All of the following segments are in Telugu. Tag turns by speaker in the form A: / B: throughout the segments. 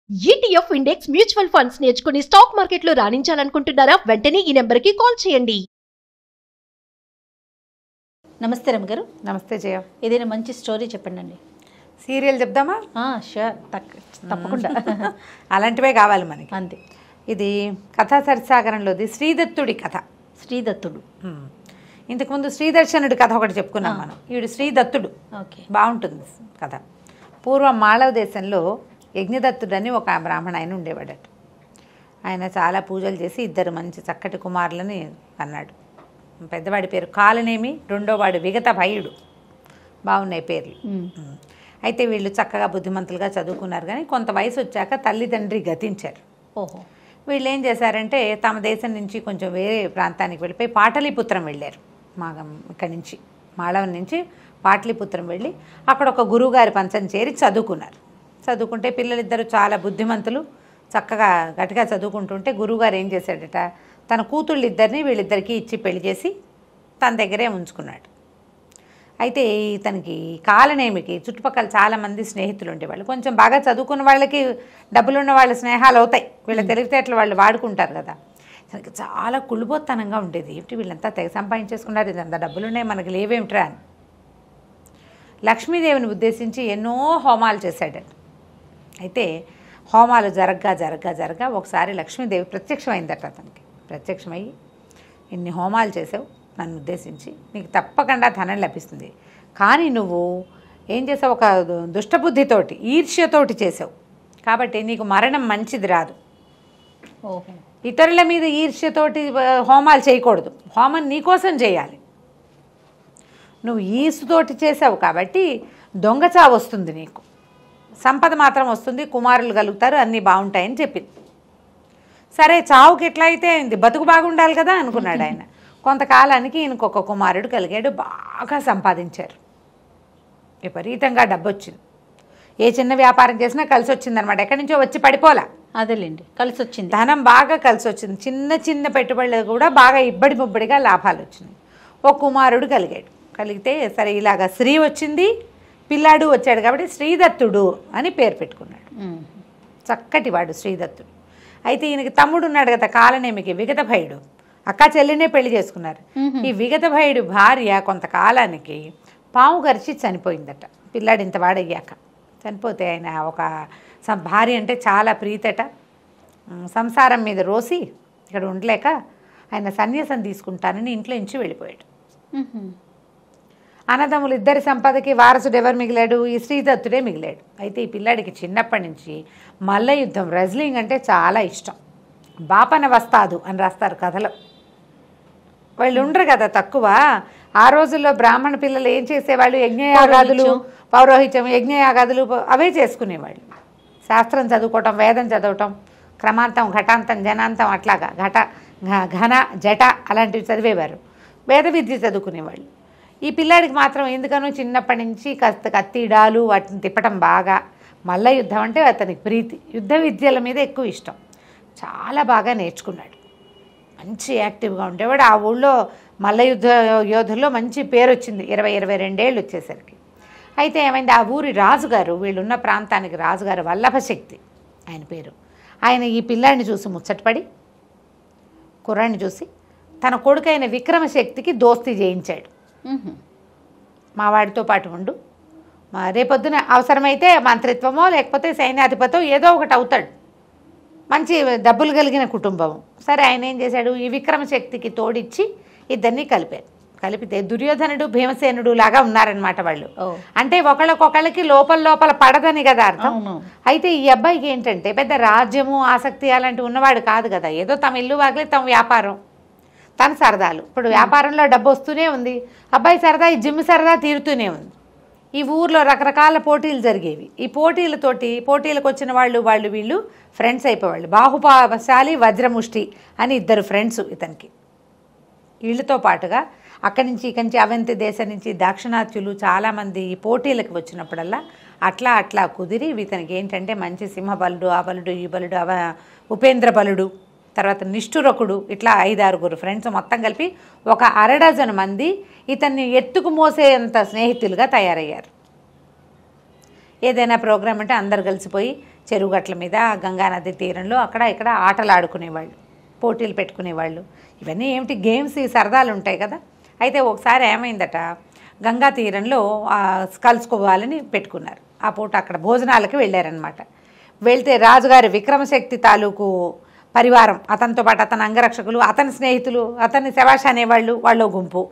A: ETF ఇండెక్స్ మ్యూచువల్ ఫండ్స్ నేర్చుకుని స్టాక్ మార్కెట్లో రాణించాలనుకుంటున్నారా? వెంటనే ఈ నెంబర్కి కాల్ చేయండి.
B: నమస్తే రమగారు.
C: నమస్తే జయ.
B: ఏదైనా మంచి స్టోరీ చెప్పండి.
C: సీరియల్ చెప్దామా?
B: షూర్, తప్పకుండా.
C: అలాంటివే కావాలి మనకి.
B: అంతే.
C: ఇది కథా సరిసాగరంలోది శ్రీదత్తుడి కథ.
B: శ్రీదత్తుడు.
C: ఇంతకుముందు శ్రీదర్శనుడి కథ ఒకటి చెప్పుకున్నాం మనం. ఈవిడు శ్రీదత్తుడు.
B: ఓకే,
C: బాగుంటుంది కథ. పూర్వం మాళవ దేశంలో యజ్ఞదత్తుడని ఒక బ్రాహ్మణ ఆయన ఉండేవాడట. ఆయన చాలా పూజలు చేసి ఇద్దరు మంచి చక్కటి కుమారులని అన్నాడు. పెద్దవాడి పేరు కాలనేమి, రెండోవాడు విగత భయుడు. బాగున్నాయి పేర్లు. అయితే వీళ్ళు చక్కగా బుద్ధిమంతులుగా చదువుకున్నారు. కానీ కొంత వయసు వచ్చాక తల్లిదండ్రి గతించారు.
B: ఓహో.
C: వీళ్ళు ఏం చేశారంటే తమ దేశం నుంచి కొంచెం వేరే ప్రాంతానికి వెళ్ళిపోయి పాటలీపుత్రం వెళ్ళారు. ఇక్కడి నుంచి మాళవం నుంచి పాటలీపుత్రం వెళ్ళి అక్కడ ఒక గురువుగారి పంచం చేరి చదువుకున్నారు. చదువుకుంటే పిల్లలిద్దరూ చాలా బుద్ధిమంతులు, చక్కగా గట్టిగా చదువుకుంటుంటే గురువుగారు ఏం చేశాడట, తన కూతుళ్ళిద్దరిని వీళ్ళిద్దరికీ ఇచ్చి పెళ్లి చేసి తన దగ్గరే ఉంచుకున్నాడు. అయితే ఇతనికి కాలనేమికి చుట్టుపక్కల చాలామంది స్నేహితులు ఉండేవాళ్ళు. కొంచెం బాగా చదువుకున్న వాళ్ళకి డబ్బులున్న వాళ్ళ స్నేహాలు అవుతాయి, వీళ్ళ తెలివితేటలు వాళ్ళు వాడుకుంటారు కదా. తనకి చాలా కుళ్ళుబోత్తనంగా ఉండేది. ఏమిటి వీళ్ళంతా తెగ సంపాదించేసుకున్నారు, ఇదంతా డబ్బులున్నాయి, మనకి లేవేమిట్రా అని. లక్ష్మీదేవిని ఉద్దేశించి ఎన్నో హోమాలు చేశాడట. అయితే హోమాలు జరగ్గా ఒకసారి లక్ష్మీదేవి ప్రత్యక్షమైందట అతనికి. ప్రత్యక్షమయ్యి, ఇన్ని హోమాలు చేసావు నన్ను ఉద్దేశించి, నీకు తప్పకుండా ధనం లభిస్తుంది. కానీ నువ్వు ఏం చేసావు, ఒక దుష్టబుద్ధితోటి ఈర్ష్యతోటి చేసావు, కాబట్టి నీకు మరణం మంచిది రాదు.
B: ఓహో.
C: ఇతరుల మీద ఈర్ష్యతోటి హోమాలు చేయకూడదు, హోమం నీకోసం చేయాలి. నువ్వు ఈసుతోటి చేసావు కాబట్టి దొంగచావు వస్తుంది, నీకు సంపద మాత్రం వస్తుంది, కుమారులు కలుగుతారు, అన్నీ బాగుంటాయని చెప్పింది. సరే, చావుకి ఎట్లా అయితే అయింది, బతుకు బాగుండాలి కదా అనుకున్నాడు ఆయన. కొంతకాలానికి ఈయనకొక కుమారుడు కలిగాడు. బాగా సంపాదించారు, విపరీతంగా డబ్బు వచ్చింది. ఏ చిన్న వ్యాపారం చేసినా కలిసి వచ్చిందనమాట. ఎక్కడి నుంచో వచ్చి పడిపోలా,
B: అదేలేండి, కలిసి వచ్చింది. ధనం
C: ధనం బాగా కలిసి వచ్చింది. చిన్న పెట్టుబడులు కూడా బాగా ఇబ్బడిముబ్బడిగా లాభాలు వచ్చినాయి. ఒక కుమారుడు కలిగితే సరే ఇలాగా స్త్రీ వచ్చింది, పిల్లాడు వచ్చాడు కాబట్టి శ్రీదత్తుడు అని పేరు పెట్టుకున్నాడు. చక్కటి వాడు శ్రీదత్తుడు. అయితే ఈయనకి తమ్ముడు ఉన్నాడు కదా కాలనేమికి, విగత భయుడు. అక్క చెల్లినే పెళ్లి చేసుకున్నారు. ఈ విగత భయుడు భార్య కొంతకాలానికి పాము గరిచి చనిపోయిందట. పిల్లాడు ఇంత వాడయ్యాక చనిపోతే ఆయన ఒక భార్య అంటే చాలా ప్రీతట. సంసారం మీద రోసి ఇక్కడ ఉండలేక ఆయన సన్యాసం తీసుకుంటానని ఇంట్లో నుంచి వెళ్ళిపోయాడు. అన్నదమ్ములు ఇద్దరి సంపదకి వారసుడు ఎవరు మిగిలాడు, ఈ శ్రీదత్తుడే మిగిలాడు. అయితే ఈ పిల్లాడికి చిన్నప్పటి నుంచి మల్ల యుద్ధం, రెజ్లింగ్ అంటే చాలా ఇష్టం. బాపన వస్తాదు అని రాస్తారు కథలో. వాళ్ళు ఉండరు కదా తక్కువ. ఆ రోజుల్లో బ్రాహ్మణ పిల్లలు ఏం చేసేవాళ్ళు, యజ్ఞయాగాదులు, పౌరోహిత్యం, యజ్ఞయాగాదులు అవే చేసుకునేవాళ్ళు. శాస్త్రం చదువుకోవటం, వేదం చదవటం, క్రమాంతం, ఘటాంతం, జనాంతం, అట్లాగా ఘన జట అలాంటివి చదివేవారు. వేద విద్య చదువుకునేవాళ్ళు. ఈ పిల్లాడికి మాత్రం ఎందుకనో చిన్నప్పటి నుంచి కత్తిడాలు వాటిని తిప్పటం బాగా, మల్ల యుద్ధం అంటే అతనికి ప్రీతి, యుద్ధ విద్యల మీద ఎక్కువ ఇష్టం. చాలా బాగా నేర్చుకున్నాడు, మంచి యాక్టివ్గా ఉండేవాడు. ఆ ఊళ్ళో మల్ల యుద్ధ యోధుల్లో మంచి పేరు వచ్చింది 22 ఏళ్ళు వచ్చేసరికి. అయితే ఏమైంది, ఆ ఊరి రాజుగారు, వీళ్ళున్న ప్రాంతానికి రాజుగారు వల్లభశక్తి ఆయన పేరు. ఆయన ఈ పిల్లాడిని చూసి ముచ్చటపడి, కుర్రాడిని చూసి తన కొడుకైన విక్రమశక్తికి దోస్తీ చేయించాడు. మా వాడితో పాటు ఉండు, రేపొద్దున అవసరమైతే మంత్రిత్వమో లేకపోతే సైన్యాధిపతో ఏదో ఒకటి అవుతాడు, మంచి డబ్బులు కలిగిన కుటుంబం. సరే, ఆయన ఏం చేశాడు, ఈ విక్రమశక్తికి తోడిచ్చి ఇద్దరిని కలిపితే దుర్యోధనుడు భీమసేనుడు లాగా ఉన్నారనమాట వాళ్ళు. అంటే ఒకళ్ళకొకళ్ళకి లోపల పడదని కదా అర్థం. అయితే ఈ అబ్బాయికి ఏంటంటే పెద్ద రాజ్యము ఆసక్తి అలాంటివి ఉన్నవాడు కాదు కదా. ఏదో తమ ఇల్లు వాగలే, తమ వ్యాపారం, తన సరదాలు. ఇప్పుడు వ్యాపారంలో డబ్బు వస్తూనే ఉంది, అబ్బాయి సరదా, ఈ జిమ్ సరదా తీరుతూనే ఉంది. ఈ ఊర్లో రకరకాల పోటీలు జరిగేవి. ఈ పోటీలకు వచ్చిన వీళ్ళు ఫ్రెండ్స్ అయిపోయేవాళ్ళు. బాహుపాశాలి వజ్రముష్టి అని ఇద్దరు ఫ్రెండ్స్ ఇతనికి. వీళ్ళతో పాటుగా అక్కడి నుంచి ఇక్కడి నుంచి అవంతి దేశం నుంచి దాక్షిణాత్యులు చాలామంది ఈ పోటీలకు వచ్చినప్పుడల్లా అట్లా కుదిరి ఇతనికి ఏంటంటే మంచి సింహబలుడు, ఆ బలుడు, ఈ బలుడు, ఉపేంద్ర బలుడు, తర్వాత నిష్ఠురకుడు, ఇట్లా 5-6 ఫ్రెండ్స్ మొత్తం కలిపి ఒక 12 మంది ఇతన్ని ఎత్తుకు మోసేంత స్నేహితులుగా తయారయ్యారు. ఏదైనా ప్రోగ్రామ్ అంటే అందరు కలిసిపోయి చెరువుగట్ల మీద గంగానది తీరంలో అక్కడ ఇక్కడ ఆటలు ఆడుకునేవాళ్ళు, పోటీలు పెట్టుకునేవాళ్ళు. ఇవన్నీ ఏమిటి గేమ్స్, ఈ సరదాలు ఉంటాయి కదా. అయితే ఒకసారి ఏమైందట, గంగా తీరంలో కలుసుకోవాలని పెట్టుకున్నారు. ఆ పూట అక్కడ భోజనాలకి వెళ్ళారనమాట. వెళ్తే రాజుగారి విక్రమశక్తి తాలూకు పరివారం, అతనితో పాటు అతని అంగరక్షకులు, అతని స్నేహితులు, అతన్ని శభాష్ అనేవాళ్ళు, వాళ్ళు గుంపు.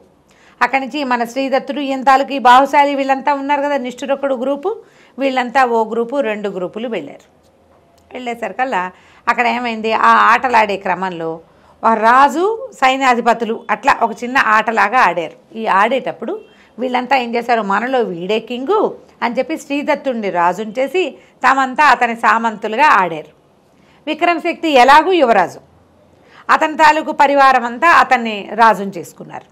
C: అక్కడి నుంచి మన శ్రీదత్తుడు ఈయన తాలూకు ఈ బాహుశాలి వీళ్ళంతా ఉన్నారు కదా, నిష్ఠురొక్కడు గ్రూపు, వీళ్ళంతా ఓ గ్రూపు, 2 గ్రూపులు వెళ్ళారు. వెళ్ళేసరికల్లా అక్కడ ఏమైంది, ఆ ఆటలాడే క్రమంలో రాజు సైన్యాధిపతులు అట్లా ఒక చిన్న ఆటలాగా ఆడారు. ఈ ఆడేటప్పుడు వీళ్ళంతా ఏం చేశారు, మనలో వీడే కింగు అని చెప్పి శ్రీదత్తుడిని రాజుని చేసి తామంతా అతని సామంతులుగా ఆడారు. విక్రమశక్తి ఎలాగూ యువరాజు, అతని తాలూకు పరివారం అంతా అతన్ని రాజుని చేసుకున్నారు.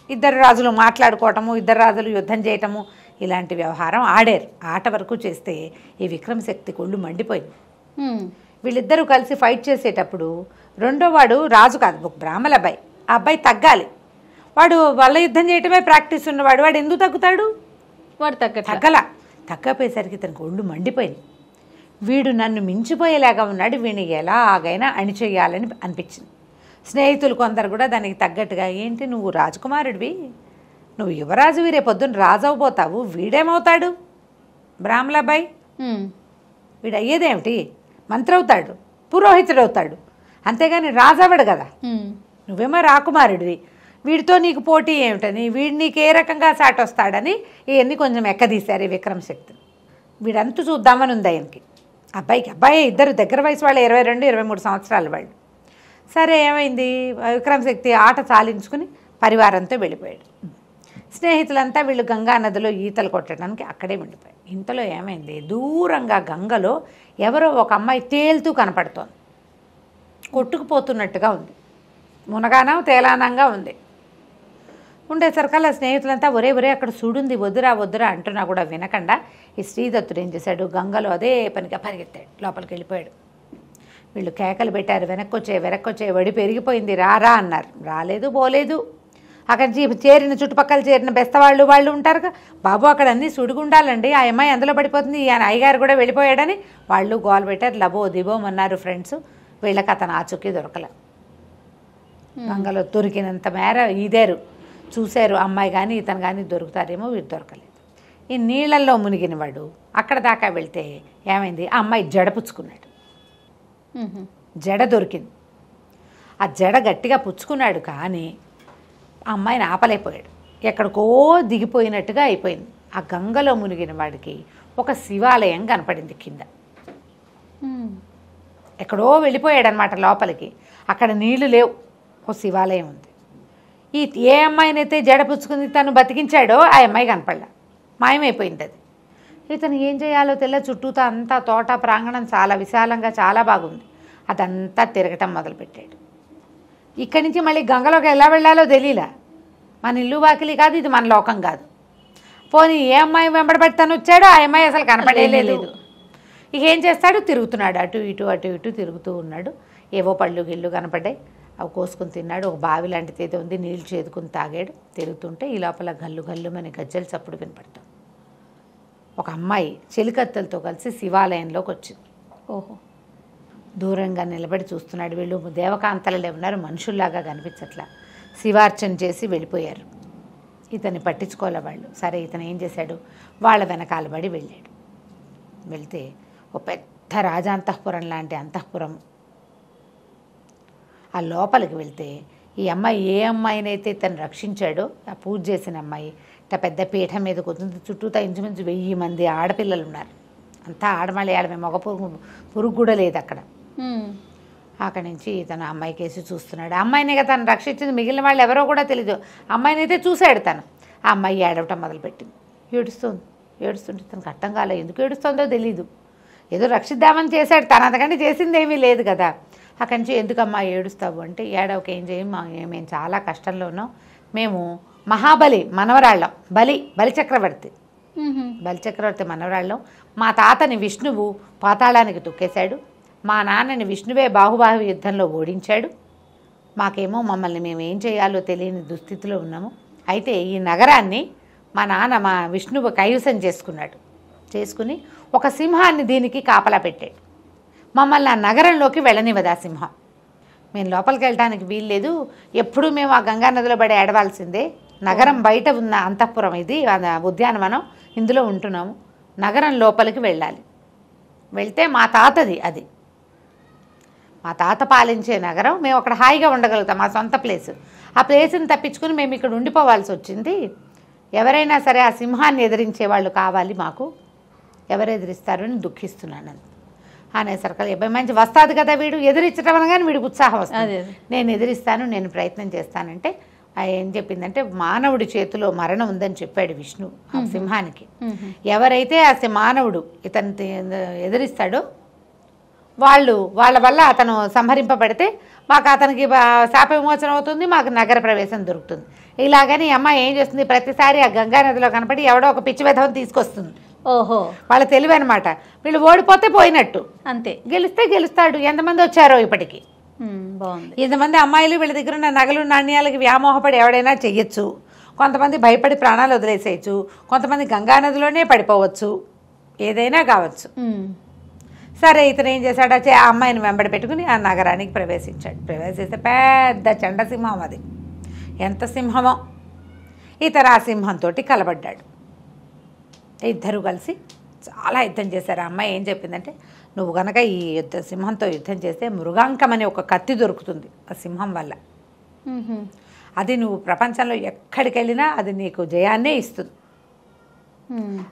C: ఇద్దరు రాజులు మాట్లాడుకోవటము, ఇద్దరు రాజులు యుద్ధం చేయటము, ఇలాంటి వ్యవహారం ఆడారు. ఆట వరకు చేస్తే ఈ విక్రమశక్తి కొళ్ళు మండిపోయింది. వీళ్ళిద్దరూ కలిసి ఫైట్ చేసేటప్పుడు రెండో వాడు రాజు కాదు, ఒక బ్రాహ్మణ అబ్బాయి. ఆ అబ్బాయి తగ్గాలి. వాడు వల్ల యుద్ధం చేయటమే ప్రాక్టీస్ ఉన్నవాడు. వాడు ఎందుకు తగ్గుతాడు?
B: వాడు
C: తగ్గపోయేసరికి తనకు ఒళ్ళు మండిపోయింది. వీడు నన్ను మించిపోయేలాగా ఉన్నాడు, వీడిని ఎలాగైనా అణిచేయాలని అనిపించింది. స్నేహితులు కొందరు కూడా దానికి తగ్గట్టుగా, ఏంటి నువ్వు రాజకుమారుడివి, నువ్వు యువరాజువి, రేపొద్దున రాజు అవబోతావు, వీడేమవుతాడు, బ్రాహ్మణ అబ్బాయి, వీడు అయ్యేదేమిటి, మంత్రి అవుతాడు, పురోహితుడు అవుతాడు, అంతేగాని రాజు అవ్వడు కదా, నువ్వేమో రాకుమారుడివి, వీడితో నీకు పోటీ ఏమిటని, వీడు నీకు ఏ రకంగా సాటి వస్తాడని ఇవన్నీ కొంచెం ఎక్కదీశారు ఈ విక్రమశక్తిని. వీడంతా చూద్దామని ఉంది ఆయనకి. అబ్బాయి ఇద్దరు దగ్గర వయసు వాళ్ళు, 22-23 సంవత్సరాల వాళ్ళు. సరే ఏమైంది, విక్రమశక్తి ఆట చాలించుకుని పరివారంతో వెళ్ళిపోయాడు. స్నేహితులంతా వీళ్ళు గంగా నదిలో ఈతలు కొట్టడానికి అక్కడే ఉండిపోయారు. ఇంతలో ఏమైంది, దూరంగా గంగలో ఎవరో ఒక అమ్మాయి తేలుతూ కనపడుతోంది, కొట్టుకుపోతున్నట్టుగా ఉంది, మునగానం తేలానంగా ఉంది. ఉండేసరికల్లా స్నేహితులంతా ఒరే అక్కడ సుడుంది, వద్దురా అంటున్నా కూడా వినకుండా ఈ శ్రీదత్తుడు ఏం చేశాడు, గంగలో అదే పనిగా పరిగెత్తాడు, లోపలికి వెళ్ళిపోయాడు. వీళ్ళు కేకలు పెట్టారు, వెనక్కొచ్చే వడి పెరిగిపోయింది, రా అన్నారు. రాలేదు, పోలేదు. అక్కడ చుట్టుపక్కల చేరిన బెస్తవాళ్ళు వాళ్ళు ఉంటారుగా, బాబు అక్కడ అన్నీ సుడిగుండాలండి, ఆ అమ్మాయి అందులో పడిపోతుంది, ఆయన అయ్యగారు కూడా వెళ్ళిపోయాడని వాళ్ళు గోల్ పెట్టారు, లబో దిబోమన్నారు ఫ్రెండ్స్. వీళ్ళకి అతను ఆచూకీ దొరకలే. గంగలో దొరికినంత మేర ఇదేరు చూశారు, అమ్మాయి కానీ ఇతను కానీ దొరుకుతారేమో, వీరు దొరకలేదు. ఈ నీళ్ళల్లో మునిగిన వాడు అక్కడ దాకా వెళ్తే ఏమైంది, ఆ అమ్మాయి జడ పుచ్చుకున్నాడు, జడ దొరికింది. ఆ జడ గట్టిగా పుచ్చుకున్నాడు కానీ ఆ అమ్మాయిని ఆపలేకపోయాడు, ఎక్కడికో దిగిపోయినట్టుగా అయిపోయింది. ఆ గంగలో మునిగిన వాడికి ఒక శివాలయం కనపడింది కింద, ఎక్కడో వెళ్ళిపోయాడు అనమాట లోపలికి. అక్కడ నీళ్లు లేవు, ఒక శివాలయం ఉంది. ఏ అమ్మాయినైతే జడ పుచ్చుకుంది తను బతికించాడో ఆ అమ్మాయి కనపడలే, మాయమైపోయింది అది. ఇతను ఏం చేయాలో చుట్టూతో అంతా తోట ప్రాంగణం చాలా విశాలంగా చాలా బాగుంది, అదంతా తిరగటం మొదలుపెట్టాడు. ఇక్కడి నుంచి మళ్ళీ గంగలోకి ఎలా వెళ్ళాలో తెలియలే. మన ఇల్లు వాకిలి కాదు, ఇది మన లోకం కాదు. పోనీ ఏ అమ్మాయి వెంబడబడి తను వచ్చాడో ఆ అమ్మాయి అసలు కనపడేలేదు. ఇక ఏం చేస్తాడు, తిరుగుతున్నాడు, అటు ఇటు తిరుగుతూ ఉన్నాడు. ఏవో పళ్ళు గిళ్ళు కనపడ్డాయి, అవి కోసుకుని తిన్నాడు. ఒక బావి లాంటిది ఏదో ఉంది, నీళ్ళు చేదుకుని తాగాడు. తిరుగుతుంటే ఈ లోపల గల్లు మన గజ్జల చప్పుడు వినపడతాం. ఒక అమ్మాయి చెలికత్తెలతో కలిసి శివాలయంలోకి వచ్చింది.
B: ఓహో,
C: దూరంగా నిలబడి చూస్తున్నాడు. వీళ్ళు దేవకాంతలే ఉన్నారు, మనుషుల్లాగా కనిపించట్లా. శివార్చన చేసి వెళ్ళిపోయారు. ఇతన్ని పట్టించుకోలే వాళ్ళు. సరే ఇతను ఏం చేశాడు, వాళ్ళ వెనకాల పడి వెళ్ళాడు. వెళ్తే ఒక పెద్ద రాజాంతఃపురం లాంటి అంతఃపురం. ఆ లోపలికి వెళ్తే ఈ అమ్మాయి ఏ అమ్మాయినైతే తను రక్షించాడో, ఆ పూజ చేసిన అమ్మాయి ఇట్లా పెద్ద పీఠం మీద కూర్చుంది. చుట్టూతా ఇంచుమించు 1000 మంది ఆడపిల్లలు ఉన్నారు. అంతా ఆడమలయాళమే, మగ పురుగు కూడా లేదు అక్కడ. అక్కడి నుంచి తను అమ్మాయి కేసి చూస్తున్నాడు. అమ్మాయిని కదా తను రక్షించింది, మిగిలిన వాళ్ళు ఎవరో కూడా తెలీదు. అమ్మాయిని అయితే చూశాడు తను. ఆ అమ్మాయి ఏడవటం మొదలుపెట్టింది, ఏడుస్తుంటే తనకు అర్థం కాలే, ఎందుకు ఏడుస్తుందో తెలీదు. ఏదో రక్షిద్దామని చేశాడు, తను అంతకంటే చేసింది ఏమీ లేదు కదా. అక్కడి నుంచి ఎందుకమ్మా ఏడుస్తావు అంటే, ఏడవక ఏం చేయం, మేము చాలా కష్టంలో ఉన్నాం, మేము మహాబలి మనవరాళ్ళం, బలిచక్రవర్తి మనవరాళ్ళం. మా తాతని విష్ణువు పాతాళానికి తొక్కేశాడు, మా నాన్నని విష్ణువే బాహుబాహు యుద్ధంలో ఓడించాడు. మాకేమో మమ్మల్ని మేము ఏం చేయాలో తెలియని దుస్థితిలో ఉన్నాము. అయితే ఈ నగరాన్ని మా విష్ణువు కైవసం చేసుకుని ఒక సింహాన్ని దీనికి కాపలా పెట్టాడు. మమ్మల్ని ఆ నగరంలోకి వెళ్ళనివ్వదు ఆ సింహం. మేము లోపలికి వెళ్ళడానికి వీల్లేదు, ఎప్పుడూ మేము ఆ గంగా నదిలో పడి ఏడవాల్సిందే. నగరం బయట ఉన్న అంతఃపురం ఇది, ఉద్యానవనం, ఇందులో ఉంటున్నాము. నగరం లోపలికి వెళ్ళాలి. వెళ్తే మా తాతది అది, మా తాత పాలించే నగరం. మేము అక్కడ హాయిగా ఉండగలుగుతాం, మా సొంత ప్లేసు. ఆ ప్లేస్ని తప్పించుకుని మేము ఇక్కడ ఉండిపోవాల్సి వచ్చింది. ఎవరైనా సరే ఆ సింహాన్ని ఎదిరించే వాళ్ళు కావాలి మాకు. ఎవరు ఎదిరిస్తారు అని దుఃఖిస్తున్నాను అనేసరికి అబ్బాయి మంచి వస్తాది కదా, వీడు ఎదిరించడం అనగానే వీడికి ఉత్సాహం వస్తుంది. నేను ఎదిరిస్తాను, నేను ప్రయత్నం చేస్తానంటే ఏం చెప్పిందంటే మానవుడి చేతిలో మరణం ఉందని చెప్పాడు విష్ణు ఆ సింహానికి. ఎవరైతే ఆ మానవుడు ఇతను ఎదిరిస్తాడో వాళ్ళ వల్ల అతను సంహరింపబడితే మాకు అతనికి శాప విమోచనం అవుతుంది, మాకు నగర ప్రవేశం దొరుకుతుంది. ఇలాగని అమ్మ ఏం చేస్తుంది, ప్రతిసారి ఆ గంగా నదిలో కనపడి ఎవడో ఒక పిచ్చి వెధవని తీసుకొస్తుంది.
B: ఓహో,
C: వాళ్ళ తెలివి అనమాట. వీళ్ళు ఓడిపోతే పోయినట్టు,
B: అంతే.
C: గెలిస్తే గెలుస్తాడు. ఎంతమంది వచ్చారో ఇప్పటికి,
B: బాగుంది.
C: ఇంతమంది అమ్మాయిలు వీళ్ళ దగ్గర ఉన్న నగలు నాణ్యాలకి వ్యామోహపడి ఎవడైనా చెయ్యొచ్చు. కొంతమంది భయపడి ప్రాణాలు వదిలేసేయచ్చు, కొంతమంది గంగానదిలోనే పడిపోవచ్చు, ఏదైనా కావచ్చు. సరే ఇతను ఏం చేశాడు, ఆ అమ్మాయిని వెంబడి పెట్టుకుని ఆ నగరానికి ప్రవేశించాడు. ప్రవేశిస్తే పెద్ద చండసింహం అది, ఎంత సింహమో. ఇతను ఆ సింహంతో కలబడ్డాడు. ఇద్దరు కలిసి చాలా యుద్ధం చేశారు. ఆ అమ్మాయి ఏం చెప్పిందంటే, నువ్వు కనుక ఈ సింహంతో యుద్ధం చేస్తే మృగాంకం అనే ఒక కత్తి దొరుకుతుంది ఆ సింహం వల్ల. అది నువ్వు ప్రపంచంలో ఎక్కడికి వెళ్ళినా అది నీకు జయాన్నే ఇస్తుంది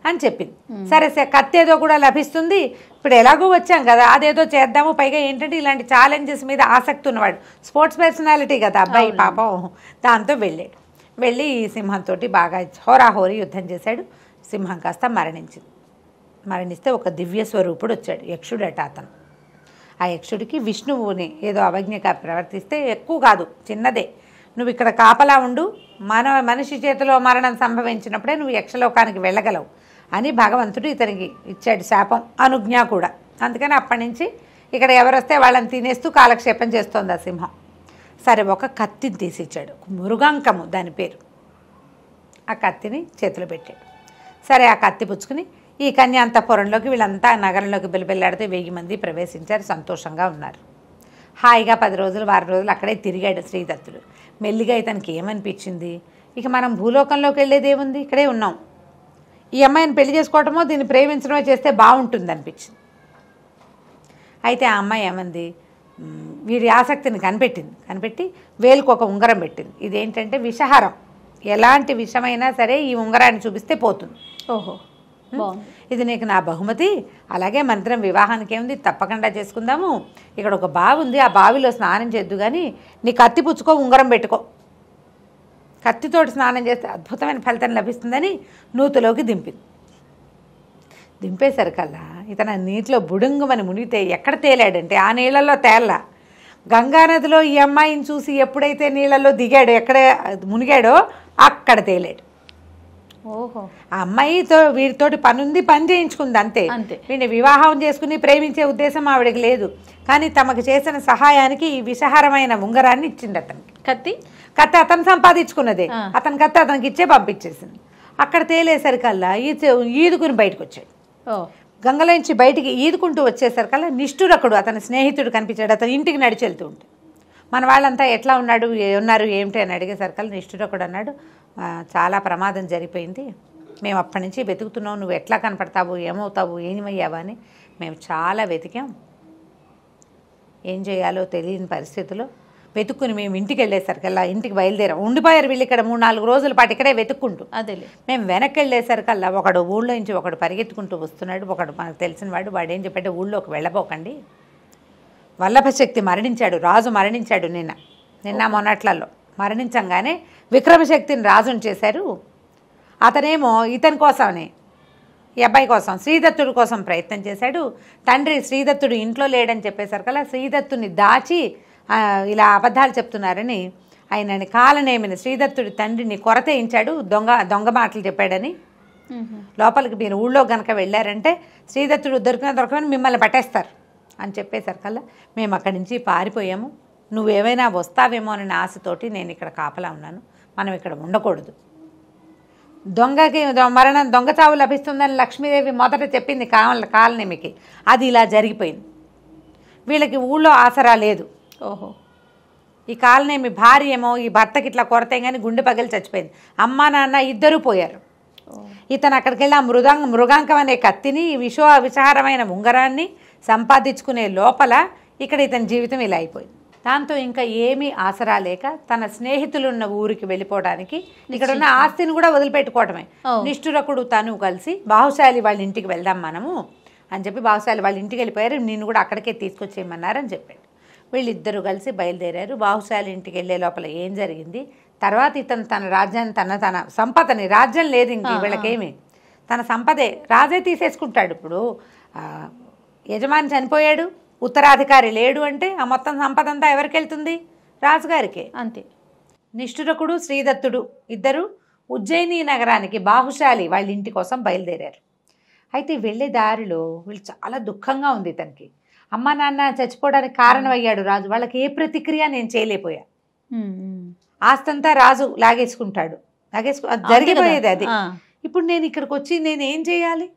C: అని చెప్పింది. సరే కత్తి ఏదో కూడా లభిస్తుంది, ఇప్పుడు ఎలాగో వచ్చాం కదా అదేదో చేద్దాము. పైగా ఏంటంటే ఇలాంటి ఛాలెంజెస్ మీద ఆసక్తి ఉన్నవాడు, స్పోర్ట్స్ పర్సనాలిటీ కదా అబ్బాయి పాపం. దాంతో వెళ్ళి ఈ సింహంతో బాగా హోరాహోరీ యుద్ధం చేశాడు. సింహం కాస్త మరణిస్తే ఒక దివ్య స్వరూపుడు వచ్చాడు, యక్షుడట అతను. ఆ యక్షుడికి విష్ణువుని ఏదో అవజ్ఞగా ప్రవర్తిస్తే, ఎక్కువ కాదు చిన్నదే, నువ్వు ఇక్కడ కాపలా ఉండు, మనిషి చేతిలో మరణం సంభవించినప్పుడే నువ్వు యక్షలోకానికి వెళ్ళగలవు అని భగవంతుడు ఇతనికి ఇచ్చాడు శాపం, అనుజ్ఞ కూడా. అందుకని అప్పటి నుంచి ఇక్కడ ఎవరొస్తే వాళ్ళని తినేస్తూ కాలక్షేపం చేస్తోంది ఆ సింహం. సరే ఒక కత్తిని తీసిచ్చాడు, మృగాంకము దాని పేరు. ఆ కత్తిని చేతిలో పెట్టాడు. సరే ఆ కత్తి పుచ్చుకుని ఈ కన్యాంతపురంలోకి వీళ్ళంతా నగరంలోకి బిలబిల్లాడితే 1000 మంది ప్రవేశించారు, సంతోషంగా ఉన్నారు. హాయిగా 10 రోజులు 12 రోజులు అక్కడే తిరిగాడు శ్రీదత్తుడు. మెల్లిగా ఇతనికి ఏమనిపించింది, ఇక మనం భూలోకంలోకి వెళ్ళేది ఏముంది, ఇక్కడే ఉన్నాం, ఈ అమ్మాయిని పెళ్లి చేసుకోవటమో దీన్ని ప్రేమించడమో చేస్తే బాగుంటుంది అనిపించింది. అయితే ఆ అమ్మాయి ఏమంది, వీడి ఆసక్తిని కనిపెట్టి వేలుకు ఒక ఉంగరం పెట్టింది. ఇదేంటంటే విషహారం, ఎలాంటి విషమైనా సరే ఈ ఉంగరాన్ని చూపిస్తే పోతుంది.
B: ఓహో,
C: ఇది నీకు నా బహుమతి. అలాగే మంత్రం వివాహానికి ఏముంది, తప్పకుండా చేసుకుందాము. ఇక్కడ ఒక బావి ఉంది, ఆ బావిలో స్నానం చేద్దు, కానీ నీ కత్తి పుచ్చుకో, ఉంగరం పెట్టుకో, కత్తితోటి స్నానం చేస్తే అద్భుతమైన ఫలితం లభిస్తుందని నూతిలోకి దింపేసరికల్లా ఇతను నీటిలో బుడుంగుమని మునిగితే ఎక్కడ తేలాడంటే ఆ నీళ్ళల్లో తేల్లా. గంగానదిలో ఈ అమ్మాయిని చూసి ఎప్పుడైతే నీళ్ళల్లో దిగాడో, ఎక్కడ మునిగాడో అక్కడ తేలాడు.
B: ఓహో,
C: ఆ అమ్మాయితో వీడితోటి పని చేయించుకుంది అంతే. వీడిని వివాహం చేసుకుని ప్రేమించే ఉద్దేశం ఆవిడకి లేదు. కానీ తమకు చేసిన సహాయానికి ఈ విషహారమైన ఉంగరాన్ని ఇచ్చింది అతనికి. కత్తి అతను సంపాదించుకున్నదే, అతని కత్తి అతనికి ఇచ్చే పంపించేసింది. అక్కడ తేలేసరికల్లా ఈదుకుని బయటకు వచ్చాడు. గంగలోంచి బయటికి ఈదుకుంటూ వచ్చేసరికల్లా నిష్ఠురకుడు అతని స్నేహితుడు కనిపించాడు. అతని ఇంటికి నడిచి వెళ్తూ ఉంటే మన వాళ్ళంతా ఎట్లా ఉన్నారు ఏమిటి అని అడిగేసరికల్లా నిష్ఠురకుడు అన్నాడు, చాలా ప్రమాదం జరిగిపోయింది, మేము అప్పటి నుంచి వెతుకుతున్నాం, నువ్వు ఎట్లా కనపడతావు, ఏమవుతావు, ఏమయ్యావా అని మేము చాలా వెతికాం. ఏం చేయాలో తెలియని పరిస్థితిలో వెతుక్కుని మేము ఇంటికి వెళ్ళేసరికల్లా, ఇంటికి బయలుదేరాం. ఉండిపోయారు వీళ్ళు ఇక్కడ 3-4 రోజుల పాటు ఇక్కడే వెతుక్కుంటూ.
B: అదేలే
C: మేము వెనక్కి వెళ్ళేసరికల్లా ఒకడు ఊళ్ళో నుంచి ఒకడు పరిగెత్తుకుంటూ వస్తున్నాడు. ఒకడు మనకు తెలిసిన వాడు ఏం చెప్పాడు, ఊళ్ళోకి వెళ్ళబోకండి, వల్లభశక్తి మరణించాడు, రాజు మరణించాడు నిన్న మొన్నట్లలో. మరణించంగానే విక్రమశక్తిని రాజుని చేశారు. అతనేమో ఇతని కోసమని, ఈ అబ్బాయి కోసం, శ్రీదత్తుడి కోసం ప్రయత్నం చేశాడు. తండ్రి శ్రీదత్తుడు ఇంట్లో లేడని చెప్పేసరికల్లా శ్రీదత్తుని దాచి ఇలా అబద్ధాలు చెప్తున్నారని ఆయనని కాలనేమిని శ్రీదత్తుడి తండ్రిని కొరతేయించాడు. దొంగ మాటలు చెప్పాడని. లోపలికి మీరు ఊళ్ళో గనక వెళ్ళారంటే శ్రీదత్తుడు దొరకని మిమ్మల్ని పట్టేస్తారు అని చెప్పేసరికల్లా మేము అక్కడి నుంచి పారిపోయాము. నువ్వేమైనా వస్తావేమో అనే ఆశతోటి నేను ఇక్కడ కాపలా ఉన్నాను, మనం ఇక్కడ ఉండకూడదు, దొంగకి మరణం దొంగ చావు లభిస్తుందని లక్ష్మీదేవి మొదట చెప్పింది కాలనేమికి, అది ఇలా జరిగిపోయింది. వీళ్ళకి ఊళ్ళో ఆసరా లేదు.
B: ఓహో.
C: ఈ కాలనేమి భార్య ఏమో ఈ భర్తకి ఇట్లా కొరతే కానీ గుండె పగిలి చచ్చిపోయింది. అమ్మ నాన్న ఇద్దరూ పోయారు. ఇతను అక్కడికి వెళ్ళి ఆ మృగాంకం అనే కత్తిని విషహారమైన ఉంగరాన్ని సంపాదించుకునే లోపల ఇక్కడ ఇతని జీవితం ఇలా అయిపోయింది. దాంతో ఇంకా ఏమీ ఆసరా లేక తన స్నేహితులున్న ఊరికి వెళ్ళిపోవడానికి ఇక్కడ ఉన్న ఆస్తిని కూడా వదిలిపెట్టుకోవటమే. నిష్ఠురకుడు తను కలిసి బాహుశాలి వాళ్ళ ఇంటికి వెళ్దాం మనము అని చెప్పి బాహుశాలి వాళ్ళ ఇంటికి వెళ్ళిపోయారు. నిన్ను కూడా అక్కడికే తీసుకొచ్చేయమన్నారని చెప్పాడు. వీళ్ళిద్దరూ కలిసి బయలుదేరారు. బాహుశాలి ఇంటికి వెళ్ళే లోపల ఏం జరిగింది, తర్వాత ఇతను తన రాజ్యాన్ని తన సంపదని, రాజ్యం లేదు ఇంక వీళ్ళకేమి, తన సంపదే రాజే తీసేసుకుంటాడు. ఇప్పుడు యజమాని చనిపోయాడు, ఉత్తరాధికారి లేడు అంటే ఆ మొత్తం సంపద అంతా ఎవరికి వెళ్తుంది? రాజుగారికే.
B: అంతే.
C: నిష్ఠురకుడు శ్రీదత్తుడు ఇద్దరు ఉజ్జయిని నగరానికి బాహుశాలి వాళ్ళ ఇంటి కోసం బయలుదేరారు. అయితే వెళ్ళే దారిలో వీళ్ళు చాలా దుఃఖంగా ఉంది. ఇతనికి అమ్మ నాన్న చచ్చిపోవడానికి కారణమయ్యాడు రాజు, వాళ్ళకి ఏ ప్రతిక్రియ నేను చేయలేకపోయా. ఆస్తంతా రాజు లాగేసుకుంటాడు, అది జరిగిపోయేది. అది ఇప్పుడు నేను ఇక్కడికి వచ్చి నేను ఏం చేయాలి?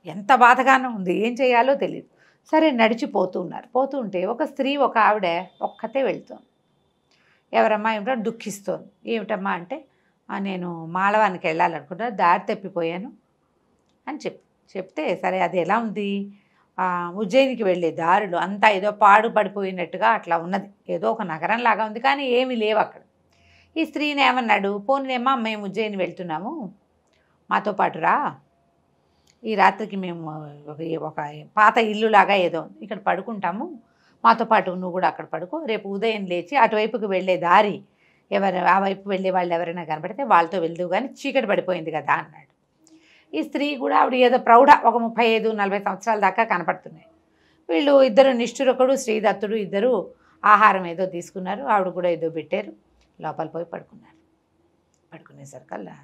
C: ఎంత బాధగానో ఉంది, ఏం చేయాలో తెలియదు. సరే నడిచిపోతూ ఉన్నారు. పోతూ ఉంటే ఒక స్త్రీ, ఒక ఆవిడ ఒక్కతే వెళ్తోంది. ఎవరమ్మా ఏమిటో దుఃఖిస్తోంది. ఏమిటమ్మా అంటే నేను మాళవానికి వెళ్ళాలనుకుంటున్నా, దారి తప్పిపోయాను అని చెప్తే సరే అది ఎలా ఉంది, ఉజ్జయినికి వెళ్ళే దారులు అంతా ఏదో పాడుపడిపోయినట్టుగా అట్లా ఉన్నది, ఏదో ఒక నగరం లాగా ఉంది కానీ ఏమీ లేవు అక్కడ. ఈ స్త్రీని ఏమన్నాడు, పోనీలేమ్మా మేము ఉజ్జయిని వెళ్తున్నాము, మాతో పాటు రా, ఈ రాత్రికి మేము ఒక పాత ఇల్లులాగా ఏదో ఇక్కడ పడుకుంటాము, మాతో పాటు నువ్వు కూడా అక్కడ పడుకో, రేపు ఉదయం లేచి అటువైపుకి వెళ్ళే దారి ఆ వైపు వెళ్ళే వాళ్ళు ఎవరైనా కనపడితే వాళ్ళతో వెళ్దు కానీ చీకటి పడిపోయింది కదా అన్నాడు. ఈ స్త్రీ కూడా ఆవిడ ఏదో ప్రౌఢ, ఒక 35-40 సంవత్సరాల దాకా కనపడుతున్నాయి. వీళ్ళు ఇద్దరు నిష్ఠురకుడు శ్రీదత్తుడు ఇద్దరు ఆహారం ఏదో తీసుకున్నారు, ఆవిడ కూడా ఏదో పెట్టారు, లోపల పోయి పడుకున్నారు. పడుకునేసరికల్లా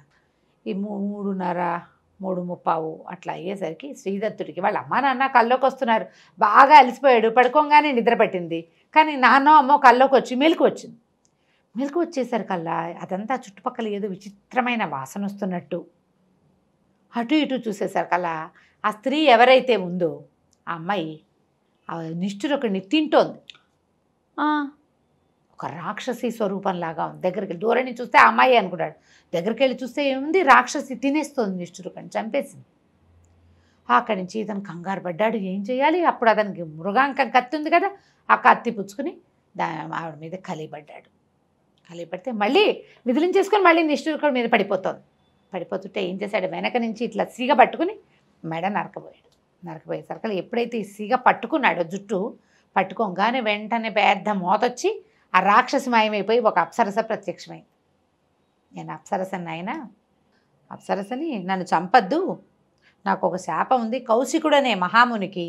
C: ఈ 3:30-3:30 అట్లా అయ్యేసరికి శ్రీదత్తుడికి వాళ్ళ అమ్మ నాన్న కల్లోకి వస్తున్నారు. బాగా అలసిపోయాడు, పడుకోగానే నిద్ర పట్టింది. కానీ నాన్నో అమ్మో కల్లోకి వచ్చి మెలకు వచ్చింది. మెలకు వచ్చేసరికల్లా అదంతా చుట్టుపక్కల ఏదో విచిత్రమైన వాసన వస్తున్నట్టు, అటు ఇటు చూసేసరికల్లా ఆ స్త్రీ ఎవరైతే ఉందో ఆ అమ్మాయి ఆ నిష్ఠురకుడిని తింటోంది. ఒక రాక్షసి స్వరూపంలాగా ఉంది. దగ్గరికి దూరం నుంచి చూస్తే ఆ అమ్మాయి అనుకున్నాడు, దగ్గరికి వెళ్ళి చూస్తే ఏముంది, రాక్షసి తినేస్తోంది, నిష్ఠురకుడిని చంపేసింది. అక్కడి నుంచి ఇతను కంగారు పడ్డాడు, ఏం చేయాలి? అప్పుడు అతనికి మృగాంకం కత్తి ఉంది కదా, ఆ కత్తి పుచ్చుకుని ఆవిడ మీద కలిపడ్డాడు. కలిపడితే మళ్ళీ విదిలించేసుకొని మళ్ళీ నిష్ఠురకుడి మీద పడిపోతుంది. పడిపోతుంటే ఏం చేశాడు, వెనక నుంచి ఇట్లా సీగ పట్టుకుని మెడ నరకబోయాడు. నరకబోయేసరికి ఎప్పుడైతే ఈ సీగ పట్టుకున్నాడో జుట్టు పట్టుకోగానే వెంటనే పెద్ద మోతొచ్చి ఆ రాక్షసి మాయమైపోయి ఒక అప్సరస ప్రత్యక్షమైంది. నేను అప్సరసని అయినా అప్సరసని నన్ను చంపద్దు, నాకు ఒక శాపం ఉంది, కౌశికుడు అనే మహామునికి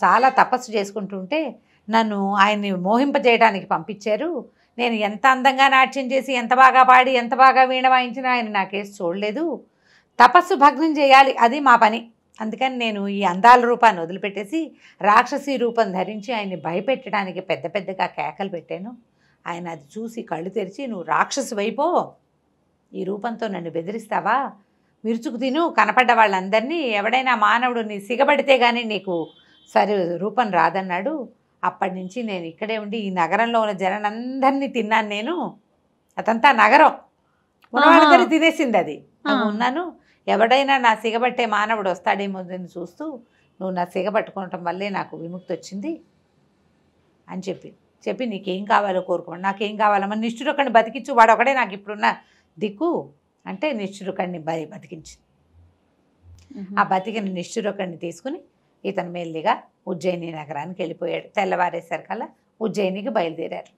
C: చాలా తపస్సు చేసుకుంటుంటే నన్ను ఆయన్ని మోహింపజేయడానికి పంపించారు. నేను ఎంత అందంగా నాట్యం చేసి ఎంత బాగా పాడి ఎంత బాగా వీణ వాయించినా ఆయన నాకేసి చూడలేదు. తపస్సు భగ్నం చేయాలి, అది మా పని. అందుకని నేను ఈ అందాల రూపాన్ని వదిలిపెట్టేసి రాక్షసి రూపం ధరించి ఆయన్ని భయపెట్టడానికి పెద్ద పెద్దగా కేకలు పెట్టాను. ఆయన అది చూసి కళ్ళు తెరిచి, నువ్వు రాక్షసి వైపో, ఈ రూపంతో నన్ను బెదిరిస్తావా, విరుచుకు తిను కనపడ్డ వాళ్ళందరినీ, ఎవడైనా మానవుడు నీ సిగబడితే కానీ నీకు సరి రూపం రాదన్నాడు. అప్పటి నుంచి నేను ఇక్కడే ఉండి ఈ నగరంలో ఉన్న జనాలందరినీ తిన్నాను. నేను అదంతా నగరం ఉన్నవాళ్ళందరినీ తినేసింది, అది ఉన్నాను. ఎవడైనా నా సిగబట్టే మానవుడు వస్తాడేమో అని చూస్తూ నువ్వు నా సిగబట్టుకోవటం వల్లే నాకు విముక్తి వచ్చింది అని చెప్పి నీకేం కావాలో కోరుకోండి, నాకేం కావాలమ్మా, నిష్ఠురకుడిని బతికించు, వాడు ఒకడే నాకు ఇప్పుడున్న దిక్కు అంటే నిష్ఠురకుడిని బతికించి ఆ బతికిన నిష్ఠురకుడిని తీసుకుని ఇతను మెల్లిగా ఉజ్జయిని నగరానికి వెళ్ళిపోయాడు. తెల్లవారేసరికల్లా ఉజ్జయినికి బయలుదేరారు.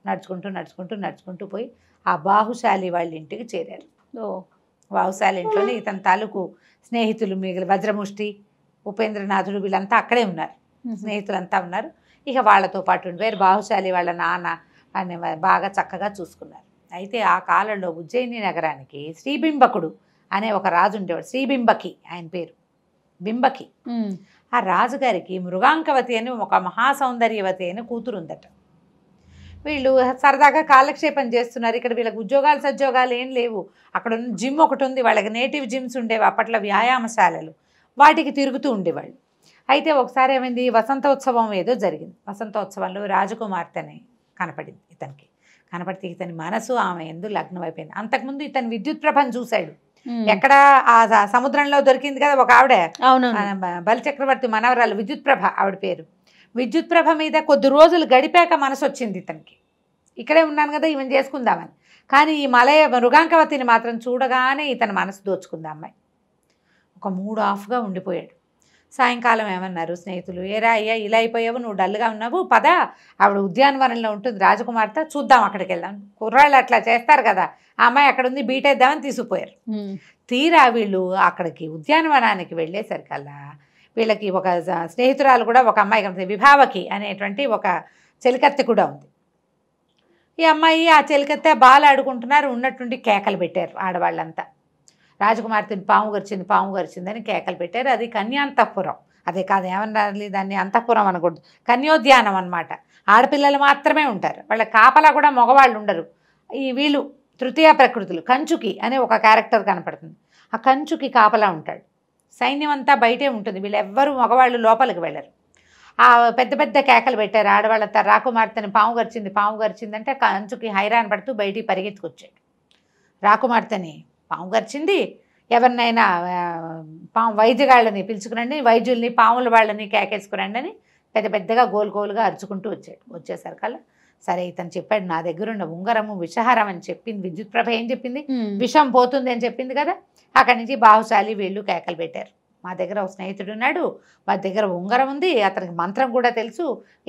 C: నడుచుకుంటూ పోయి ఆ బాహుశాలి వాళ్ళ ఇంటికి చేరారు. బాహుశాలి ఇంట్లోనే ఇతని తాలూకు స్నేహితులు మిగిలిన వజ్రముష్టి, ఉపేంద్రనాథుడు వీళ్ళంతా అక్కడే ఉన్నారు, స్నేహితులంతా ఉన్నారు. ఇక వాళ్ళతో పాటు ఉండిపోయారు. బాహుశాలి వాళ్ళ నాన్న అని బాగా చక్కగా చూసుకున్నారు. అయితే ఆ కాలంలో ఉజ్జయిని నగరానికి శ్రీబింబకుడు అనే ఒక రాజు ఉండేవాడు. శ్రీబింబకి ఆయన పేరు, బింబకి. ఆ రాజుగారికి మృగాంకవతి అని ఒక మహాసౌందర్యవతి అని కూతురు ఉందట. వీళ్ళు సరదాగా కాలక్షేపం చేస్తున్నారు. ఇక్కడ వీళ్ళకి ఉద్యోగాలు సద్యోగాలు ఏం లేవు. అక్కడ ఉన్న జిమ్ ఒకటి ఉంది, వాళ్ళకి నేటివ్ జిమ్స్ ఉండేవి అప్పట్లో, వ్యాయామశాలలు, వాటికి తిరుగుతూ ఉండేవాళ్ళు. అయితే ఒకసారి ఏమైంది, వసంతోత్సవం ఏదో జరిగింది. వసంతోత్సవంలో రాజకుమార్తెని కనపడింది ఇతనికి. కనపడితే ఇతని మనసు ఆమె ఎందు లగ్నం అయిపోయింది. అంతకుముందు ఇతను విద్యుత్ ప్రభను చూశాడు. ఎక్కడ ఆ సముద్రంలో దొరికింది కదా ఒక ఆవిడ, బలిచక్రవర్తి మనవరాలు విద్యుత్ ప్రభ ఆవిడ పేరు. విద్యుత్ ప్రభ మీద కొద్ది రోజులు గడిపాక మనసు వచ్చింది ఇతనికి, ఇక్కడే ఉన్నాను కదా ఈమెను చేసుకుందామని. కానీ ఈ మలయ మృగాంకవతిని మాత్రం చూడగానే ఇతని మనసు దోచుకుంది అమ్మాయి. ఒక మూడు ఆఫ్గా ఉండిపోయాడు. సాయంకాలం ఏమన్నారు స్నేహితులు, ఏరా అయ్యా ఇలా అయిపోయావు, నువ్వు డల్గా ఉన్నావు, పద ఆవిడ ఉద్యానవనంలో ఉంటుంది రాజకుమార్తె, చూద్దాం అక్కడికి వెళ్దాం. కుర్రాళ్ళు అట్లా చేస్తారు కదా, ఆ అమ్మాయి అక్కడ ఉంది, బీటేద్దామని తీసుకుపోయారు. తీరా వీళ్ళు అక్కడికి ఉద్యానవనానికి వెళ్ళేసరికల్లా వీళ్ళకి ఒక స్నేహితురాలు కూడా ఒక అమ్మాయి కనిపిస్తుంది, విభావకి అనేటువంటి ఒక చెలికత్తె కూడా ఉంది. ఈ అమ్మాయి ఆ చెలికత్తె బాలు ఆడుకుంటున్నారు, ఉన్నట్టుండి కేకలు పెట్టారు ఆడవాళ్ళంతా. రాజకుమార్తెని పాము గరిచిందని కేకలు పెట్టారు. అది కన్యాంతఃపురం, అదే కాదు ఏమన్నా దాన్ని అంతఃపురం అనకూడదు, కన్యోద్యానం అనమాట. ఆడపిల్లలు మాత్రమే ఉంటారు, వాళ్ళ కాపలా కూడా మగవాళ్ళు ఉండరు. ఈ వీళ్ళు తృతీయ ప్రకృతులు, కంచుకి అనే ఒక క్యారెక్టర్ కనపడుతుంది. ఆ కంచుకి కాపలా ఉంటాడు, సైన్యం అంతా బయటే ఉంటుంది, వీళ్ళు ఎవ్వరూ మగవాళ్ళు లోపలికి వెళ్ళరు. ఆ పెద్ద పెద్ద కేకలు పెట్టారు ఆడవాళ్ళంతా, రాకుమార్తెని పాము గరిచిందంటే కంచుకి హైరాన్ పడుతూ బయటికి పరిగెత్తుకొచ్చాడు. రాకుమార్తెని పాము గరిచింది, ఎవరినైనా వైద్యగాళ్ళని పిలుచుకురండి, వైద్యుల్ని పాముల వాళ్ళని కేకేసుకురండి అని పెద్ద పెద్దగా గోలుగా అరుచుకుంటూ వచ్చాడు. వచ్చేసరికల్లా సరే ఇతను చెప్పాడు, నా దగ్గర ఉన్న ఉంగరము విషహారం అని చెప్పింది విద్యుత్ ప్రభ. ఏం చెప్పింది, విషం పోతుంది అని చెప్పింది కదా. అక్కడి నుంచి బాహుశాలి వీళ్ళు కేకలు పెట్టారు, మా దగ్గర ఒక స్నేహితుడు ఉన్నాడు, వారి దగ్గర ఉంగరం ఉంది, అతనికి మంత్రం కూడా తెలుసు,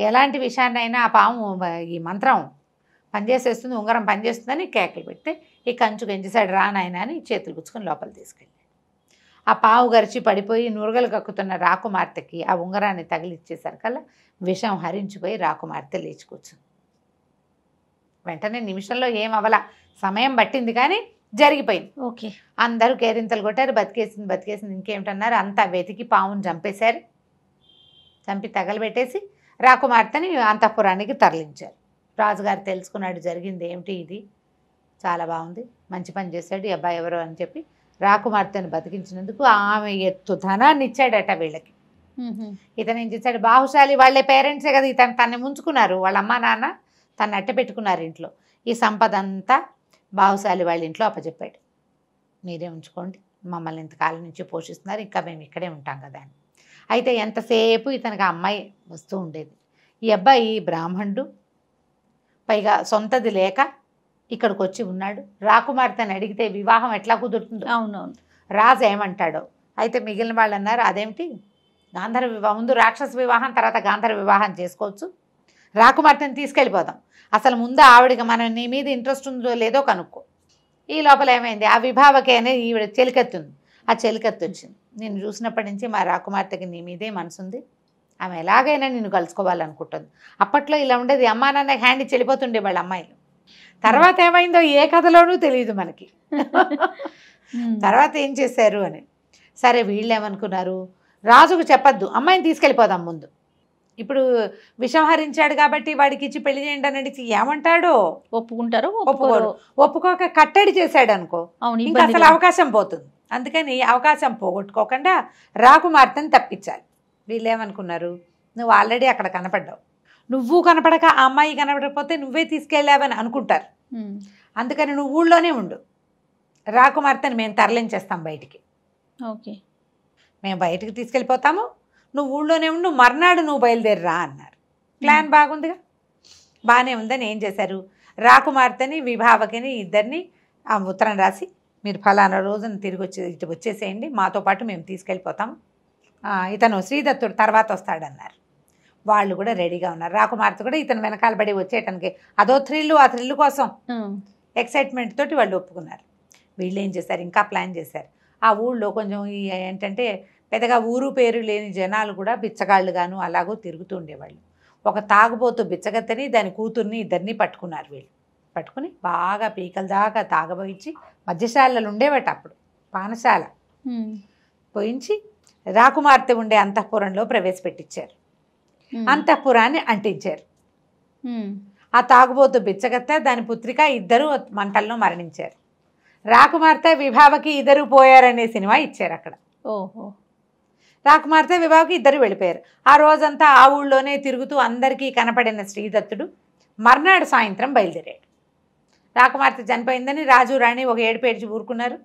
C: ఎలాంటి విషయాన్నైనా ఆ పాము ఈ మంత్రం పనిచేసేస్తుంది, ఉంగరం పనిచేస్తుందని కేకలు పెడితే ఈ కంచు గెంచేశాడు, రానాయన అని చేతులు పుచ్చుకొని లోపల తీసుకెళ్ళాడు. ఆ పావు గరిచి పడిపోయి నురగలు కక్కుతున్న రాకుమార్తెకి ఆ ఉంగరాన్ని తగిలిచ్చేసరికల్లా విషం హరించిపోయి రాకుమార్తె లేచి కూర్చుంది. వెంటనే నిమిషంలో ఏం అవలా, సమయం పట్టింది కానీ జరిగిపోయింది.
B: ఓకే,
C: అందరూ కేరింతలు కొట్టారు, బతికేసింది ఇంకేమిటన్నారు. అంతా వెతికి పావును చంపేశారు. చంపి తగలబెట్టేసి రాకుమార్తెని అంతఃపురానికి తరలించారు. రాజుగారు తెలుసుకున్నాడు జరిగింది ఏమిటి, ఇది చాలా బాగుంది, మంచి పని చేశాడు ఈ అబ్బాయి ఎవరో అని చెప్పి రాకుమార్తెను బతికించినందుకు ఆమె ఎత్తు ధనాన్ని ఇచ్చాడట వీళ్ళకి. ఇతను ఏం చేశాడు, బాహుశాలి వాళ్ళే పేరెంట్సే కదా తనని ముంచుకున్నారు, వాళ్ళ అమ్మ నాన్న తను అట్ట పెట్టుకున్నారు ఇంట్లో. ఈ సంపద అంతా బాహుశాలి వాళ్ళ ఇంట్లో అప్పచెప్పాడు, మీరే ఉంచుకోండి, మమ్మల్ని ఇంతకాలం నుంచి పోషిస్తున్నారు, ఇంకా మేము ఇక్కడే ఉంటాం కదా అని. అయితే ఎంతసేపు ఇతనికి ఆ అమ్మాయి వస్తూ ఉండేది. ఈ అబ్బాయి బ్రాహ్మణుడు, పైగా సొంతది లేక ఇక్కడికి వచ్చి ఉన్నాడు. రాకుమార్తెని అడిగితే వివాహం ఎట్లా కుదురుతుందో,
B: అవునవును,
C: రాజు ఏమంటాడో. అయితే మిగిలిన వాళ్ళు అన్నారు, అదేమిటి గాంధర్వ వివాహం, ముందు రాక్షస వివాహం తర్వాత గాంధర్వ వివాహం చేసుకోవచ్చు, రాకుమార్తెని తీసుకెళ్ళిపోదాం, అసలు ముందు ఆవిడకి మనం నీ మీద ఇంట్రెస్ట్ ఉందో లేదో కనుక్కో. ఈ లోపల ఏమైంది, ఆ విభావకి అనేది ఈవిడ చెలికత్తి ఉంది, ఆ చెలికత్తి వచ్చింది, నేను చూసినప్పటి నుంచి మా రాకుమార్తెకి నీ మీదే మనసు ఉంది, ఆమె ఎలాగైనా నిన్ను కలుసుకోవాలనుకుంటుంది. అప్పట్లో ఇలా ఉండేది, అమ్మా నాన్న హ్యాండ్ ఇచ్చి వెళ్ళిపోతుండే వాళ్ళ అమ్మాయిలు. తర్వాత ఏమైందో ఏ కథలోనూ తెలియదు మనకి. తర్వాత ఏం చేశారు అని. సరే వీళ్ళు ఏమనుకున్నారు, రాజుకు చెప్పద్దు, అమ్మాయిని తీసుకెళ్ళిపోదాం ముందు, ఇప్పుడు విషం హరించాడు కాబట్టి వాడికి ఇచ్చి పెళ్లి చేయండి అని అడిగి ఏమంటాడో,
B: ఒప్పుకుంటారో
C: ఒప్పుకోరు. ఒప్పుకోక కట్టడి చేశాడు అనుకో, ఇంకా అసలు అవకాశం పోతుంది. అందుకని అవకాశం పోగొట్టుకోకుండా రాకుమార్తెని తప్పించాలి. వీళ్ళు ఏమనుకున్నారు, నువ్వు ఆల్రెడీ అక్కడ కనపడ్డావు, నువ్వు కనపడక ఆ అమ్మాయి కనపడకపోతే నువ్వే తీసుకెళ్ళావని అనుకుంటారు. అందుకని నువ్వు ఊళ్ళోనే ఉండు, రాకుమార్తెని మేము తరలించేస్తాం బయటికి,
B: ఓకే
C: మేము బయటికి తీసుకెళ్ళిపోతాము, నువ్వు ఊళ్ళోనే ఉండు, మర్నాడు నువ్వు బయలుదేరిరా అన్నారు. ప్లాన్ బాగుందిగా, బాగానే ఉందని ఏం చేశారు, రాకుమార్తెని విభావకిని ఇద్దరిని ఆ ఉత్తరం రాసి మీరు ఫలానా రోజున తిరిగి ఇటు వచ్చేసేయండి, మాతో పాటు మేము తీసుకెళ్ళిపోతాం, ఇతను శ్రీదత్తుడు తర్వాత వస్తాడన్నారు. వాళ్ళు కూడా రెడీగా ఉన్నారు. రాకుమార్తె కూడా ఇతను వెనకాల పడి వచ్చేయటానికి అదో థ్రిల్లు, ఆ థ్రిల్లు కోసం ఎక్సైట్మెంట్ తోటి వాళ్ళు ఒప్పుకున్నారు. వీళ్ళు ఏం చేశారు, ఇంకా ప్లాన్ చేశారు. ఆ ఊళ్ళో కొంచెం ఏంటంటే పెద్దగా ఊరు పేరు లేని జనాలు కూడా బిచ్చగాళ్ళుగాను అలాగూ తిరుగుతూ ఉండేవాళ్ళు. ఒక తాగుబోతు బిచ్చగత్తని దాని కూతుర్ని ఇద్దరిని పట్టుకున్నారు. వీళ్ళు పట్టుకుని బాగా పీకల దాకా తాగబోయించి, మద్యశాలలు ఉండేవట అప్పుడు, పానశాల పోయించి రాకుమార్తె ఉండే అంతఃపురంలో ప్రవేశపెట్టించారు. అంతఃపురాన్ని అంటించారు. ఆ తాగుబోతు బిచ్చగత్తె దాని పుత్రిక ఇద్దరు మంటల్లో మరణించారు. రాకుమార్తె విభావకి ఇద్దరు పోయారనే సినిమా ఇచ్చారు అక్కడ.
B: ఓహో.
C: రాకుమార్తె విభావకి ఇద్దరు వెళ్ళిపోయారు. ఆ రోజంతా ఆ ఊళ్ళోనే తిరుగుతూ అందరికీ కనపడిన శ్రీదత్తుడు మర్నాడు సాయంత్రం బయలుదేరాడు. రాకుమార్తె చనిపోయిందని రాజు రాణి ఒక ఏడుపు ఏడ్చి ఊరుకున్నారు.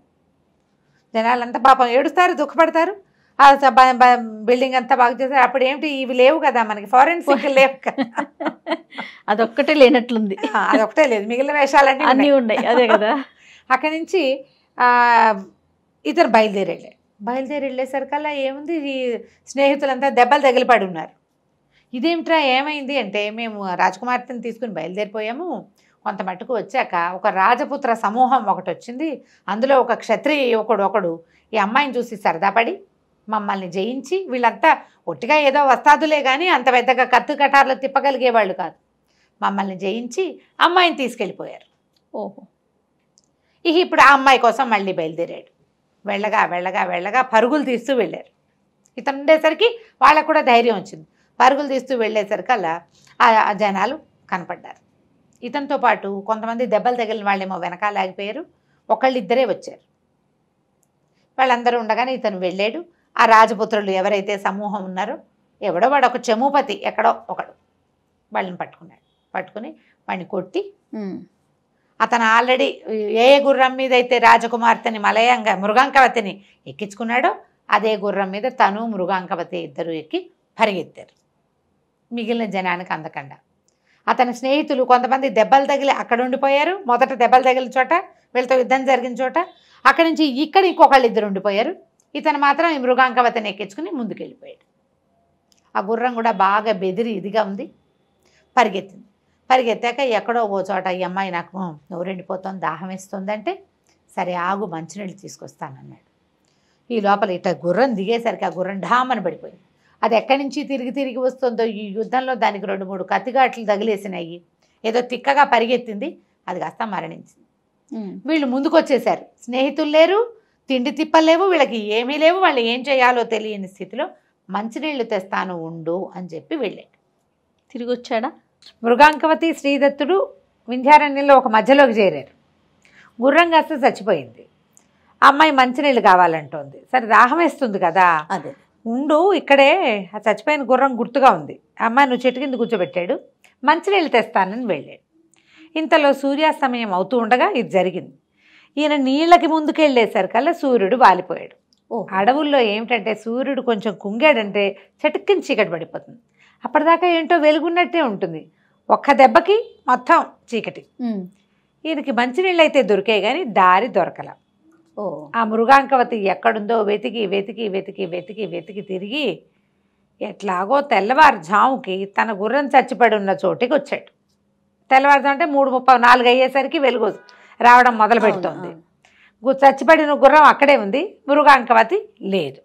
C: జనాలంతా పాపం ఏడుస్తారు, దుఃఖపడతారు. ఆ బిల్డింగ్ అంతా బాగు చేశారు. అప్పుడు ఏమిటి, ఇవి లేవు కదా మనకి, ఫారెన్సిక్ లేవు కదా,
B: అదొక్కటే లేనట్లుంది.
C: అదొకటే లేదు, మిగిలిన వేషాలన్నీ
B: అన్నీ ఉన్నాయి. అదే కదా.
C: అక్కడి నుంచి ఇతను బయలుదేరి వెళ్ళేసరికల్లా ఏముంది, ఈ స్నేహితులంతా దెబ్బలు తగిలిపడి ఉన్నారు. ఇదేమిట్రా ఏమైంది అంటే, మేము రాజకుమార్తెని తీసుకుని బయలుదేరిపోయాము. కొంత మట్టుకు వచ్చాక ఒక రాజపుత్ర సమూహం ఒకటి వచ్చింది. అందులో ఒక క్షత్రియ యువకుడు ఒకడు ఈ అమ్మాయిని చూసి సరదాపడి మమ్మల్ని జయించి, వీళ్ళంతా ఒట్టిగా ఏదో వస్తాదులే కానీ అంత పెద్దగా కత్తు కటార్లు తిప్పగలిగేవాళ్ళు కాదు, మమ్మల్ని జయించి అమ్మాయిని తీసుకెళ్ళిపోయారు.
B: ఓహో.
C: ఇప్పుడు ఆ అమ్మాయి కోసం మళ్ళీ బయలుదేరాడు. వెళ్ళగా పరుగులు తీస్తూ వెళ్ళారు. ఇతను ఉండేసరికి వాళ్ళకు కూడా ధైర్యం వచ్చింది. పరుగులు తీస్తూ వెళ్ళేసరికల్లా ఆ జనాలు కనపడ్డారు. ఇతనితో పాటు కొంతమంది దెబ్బలు తగిలిన వాళ్ళేమో వెనకాల ఆగిపోయారు. ఒకళ్ళిద్దరే వచ్చారు. వాళ్ళందరూ ఉండగానే ఇతను వెళ్ళాడు. ఆ రాజపుత్రులు ఎవరైతే సమూహం ఉన్నారో, ఎవడో వాడు ఒక చెమూపతి ఎక్కడో ఒకడు వాళ్ళని పట్టుకుని వాడిని కొట్టి, అతను ఆల్రెడీ ఏ గుర్రం మీద అయితే రాజకుమార్తెని మృగాంకవతిని ఎక్కించుకున్నాడో అదే గుర్రం మీద తను మృగాంకవతి ఇద్దరు ఎక్కి పరిగెత్తారు. మిగిలిన జనానికి అందకుండా అతని స్నేహితులు కొంతమంది దెబ్బలు తగిలి అక్కడ ఉండిపోయారు. మొదట దెబ్బలు తగిలిన చోట, వీళ్ళతో యుద్ధం జరిగిన చోట, అక్కడి నుంచి ఇక్కడ ఇంకొకళ్ళు ఇద్దరు ఉండిపోయారు. ఇతను మాత్రం ఈ మృగాంకవతిని ఎక్కించుకుని ముందుకెళ్ళిపోయాడు. ఆ గుర్రం కూడా బాగా బెదిరి ఇదిగా ఉంది, పరిగెత్తాక ఎక్కడో ఓ చోట ఈ అమ్మాయి నాకు నోరెండిపోతుంది, దాహం వేస్తుందంటే, సరే ఆగు మంచినీళ్ళు తీసుకొస్తానన్నాడు. ఈ లోపల ఇట్లా గుర్రం దిగేసరికి ఆ గుర్రం ఢామని పడిపోయింది. అది ఎక్కడి నుంచి తిరిగి వస్తుందో, ఈ యుద్ధంలో దానికి 2-3 కత్తిగాట్లు తగిలేసినాయి. ఏదో తిక్కగా పరిగెత్తింది, అది కాస్త మరణించింది. వీళ్ళు ముందుకు వచ్చేసారు. స్నేహితులు లేరు, తిండి తిప్పలేవు, వీళ్ళకి ఏమీ లేవు. వాళ్ళు ఏం చేయాలో తెలియని స్థితిలో మంచినీళ్ళు తెస్తాను ఉండు అని చెప్పి వెళ్ళాడు.
B: తిరిగి వచ్చాడా?
C: మృగాంకవతి శ్రీదత్తుడు వింధ్యారణ్యంలో ఒక మధ్యలోకి చేరారు. గుర్రం కాస్త చచ్చిపోయింది. అమ్మాయి మంచినీళ్ళు కావాలంటోంది. సరే దాహం వేస్తుంది కదా,
B: అదే
C: ఉండు ఇక్కడే, ఆ చచ్చిపోయిన గుర్రం గుర్తుగా ఉంది. అమ్మాయి నువ్వు చెట్టు కింద కూర్చోబెట్టాడు. మంచినీళ్ళు తెస్తానని వెళ్ళాడు. ఇంతలో సూర్యాస్తమయం అవుతూ ఉండగా ఇది జరిగింది. ఈయన నీళ్ళకి ముందుకెళ్ళేసరికల్లా సూర్యుడు వాలిపోయాడు. అడవుల్లో ఏమిటంటే సూర్యుడు కొంచెం కుంగాడంటే చటుక్కుని చీకటి పడిపోతుంది. అప్పటిదాకా ఏంటో వెలుగున్నట్టే ఉంటుంది, ఒక్క దెబ్బకి మొత్తం చీకటి. ఈయనకి మంచినీళ్ళు అయితే దొరికాయి కానీ దారి దొరకల. ఆ మృగాంకవతి ఎక్కడుందో వెతికి తిరిగి ఎట్లాగో తెల్లవారుజాముకి తన గుర్రం చచ్చిపడి ఉన్న చోటికి వచ్చాడు. తెల్లవారుజాము అంటే 3:30-4 అయ్యేసరికి వెలుగు రావడం మొదలు పెడుతోంది. చచ్చిపడిన గుర్రం అక్కడే ఉంది, మృగాంకవతి లేదు.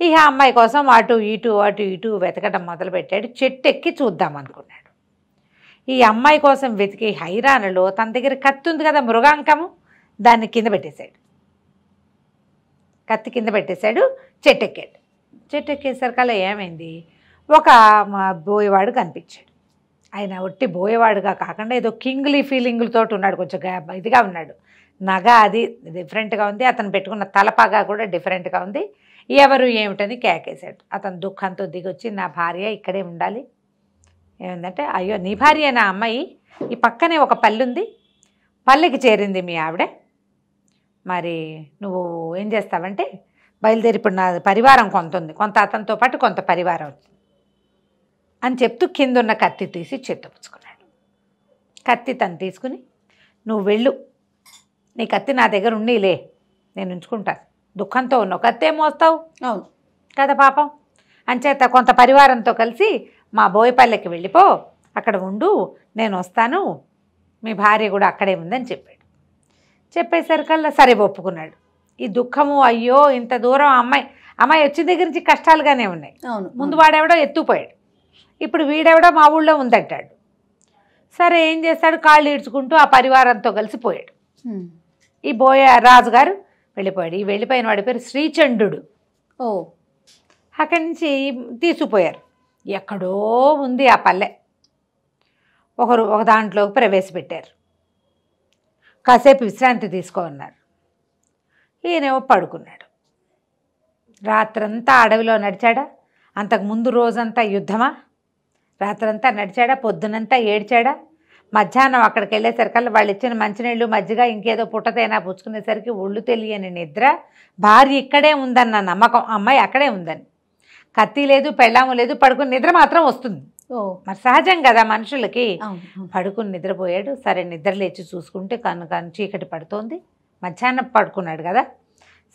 C: ఇక అమ్మాయి కోసం అటు ఇటు వెతకడం మొదలుపెట్టాడు. చెట్టు ఎక్కి చూద్దాం అనుకున్నాడు. ఈ అమ్మాయి కోసం వెతికి హైరాణలో తన దగ్గర కత్తి ఉంది కదా, మృగాంకము, దాన్ని కింద పెట్టేశాడు. కత్తి కింద పెట్టేశాడు. చెట్టు ఎక్కాడు. చెట్టు ఎక్కేసరికల్లా ఏమైంది, ఒక బోయేవాడు కనిపించాడు. ఆయన ఒట్టి బోయేవాడుగా కాకుండా ఏదో కింగ్లీ ఫీలింగులతో ఉన్నాడు, కొంచెం ఇదిగా ఉన్నాడు. నగ అది డిఫరెంట్గా ఉంది, అతను పెట్టుకున్న తలపాగా కూడా డిఫరెంట్గా ఉంది. ఎవరు ఏమిటని కేకేశాడు. అతను దుఃఖంతో దిగొచ్చి, నా భార్య ఇక్కడే ఉండాలి. ఏమిందంటే, అయ్యో నీ భార్య నా అమ్మాయి, ఈ పక్కనే ఒక పల్లె ఉంది, పల్లెకి చేరింది మీ ఆవిడ, మరి నువ్వు ఏం చేస్తావంటే బయలుదేరి, ఇప్పుడు నా పరివారం కొంత ఉంది, కొంత అతనితో పాటు కొంత పరివారం అని చెప్తూ కిందున్న కత్తి తీసి చేతపుచ్చుకున్నాడు. కత్తి తను తీసుకుని, నువ్వు వెళ్ళు, నీ కత్తి నా దగ్గర ఉండీలే, నేను ఉంచుకుంటాను, దుఃఖంతో ఉన్నావు, కత్తే మోస్తావు
B: అవును
C: కదా పాపం, అంచేత కొంత పరివారంతో కలిసి మా బోయపల్లెకి వెళ్ళిపో, అక్కడ ఉండు, నేను వస్తాను, మీ భార్య కూడా అక్కడే ఉందని చెప్పాడు. చెప్పేసరికల్లా సరే ఒప్పుకున్నాడు. ఈ దుఃఖము, అయ్యో ఇంత దూరం అమ్మాయి వచ్చిన దగ్గర నుంచి కష్టాలుగానే ఉన్నాయి.
B: అవును,
C: ముందు వాడెవడో ఎత్తుపోయాడు, ఇప్పుడు వీడెవడో మా ఊళ్ళో ఉందంటాడు. సరే ఏం చేస్తాడు, కాళ్ళు ఈడ్చుకుంటూ ఆ పరివారంతో కలిసి పోయాడు. ఈ రాజుగారు వెళ్ళిపోయాడు. ఈ వెళ్ళిపోయిన వాడి పేరు శ్రీచండు. అక్కడి నుంచి తీసుకుపోయారు. ఎక్కడో ఉంది ఆ పల్లె. ఒక దాంట్లోకి ప్రవేశపెట్టారు. కాసేపు విశ్రాంతి తీసుకోన్నారు. ఈయనేమో పడుకున్నాడు. రాత్రంతా అడవిలో నడిచాడా? అంతకుముందు రోజంతా యుద్ధమా? రాత్రంతా నడిచాడా? పొద్దునంతా ఏడ్చాడా? మధ్యాహ్నం అక్కడికి వెళ్ళేసరికల్లా వాళ్ళు ఇచ్చిన మంచినీళ్ళు మజ్జిగ ఇంకేదో పుట్టతైనా పుచ్చుకునేసరికి ఒళ్ళు తెలియని నిద్ర. భార్య ఇక్కడే ఉందన్న నమ్మకం, అమ్మాయి అక్కడే ఉందని. కత్తి లేదు, పెళ్ళాము లేదు, పడుకుని నిద్ర మాత్రం వస్తుంది. మరి సహజం కదా మనుషులకి. పడుకుని నిద్రపోయాడు. సరే నిద్ర లేచి చూసుకుంటే కన్ను చీకటి పడుతోంది. మధ్యాహ్నం పడుకున్నాడు కదా,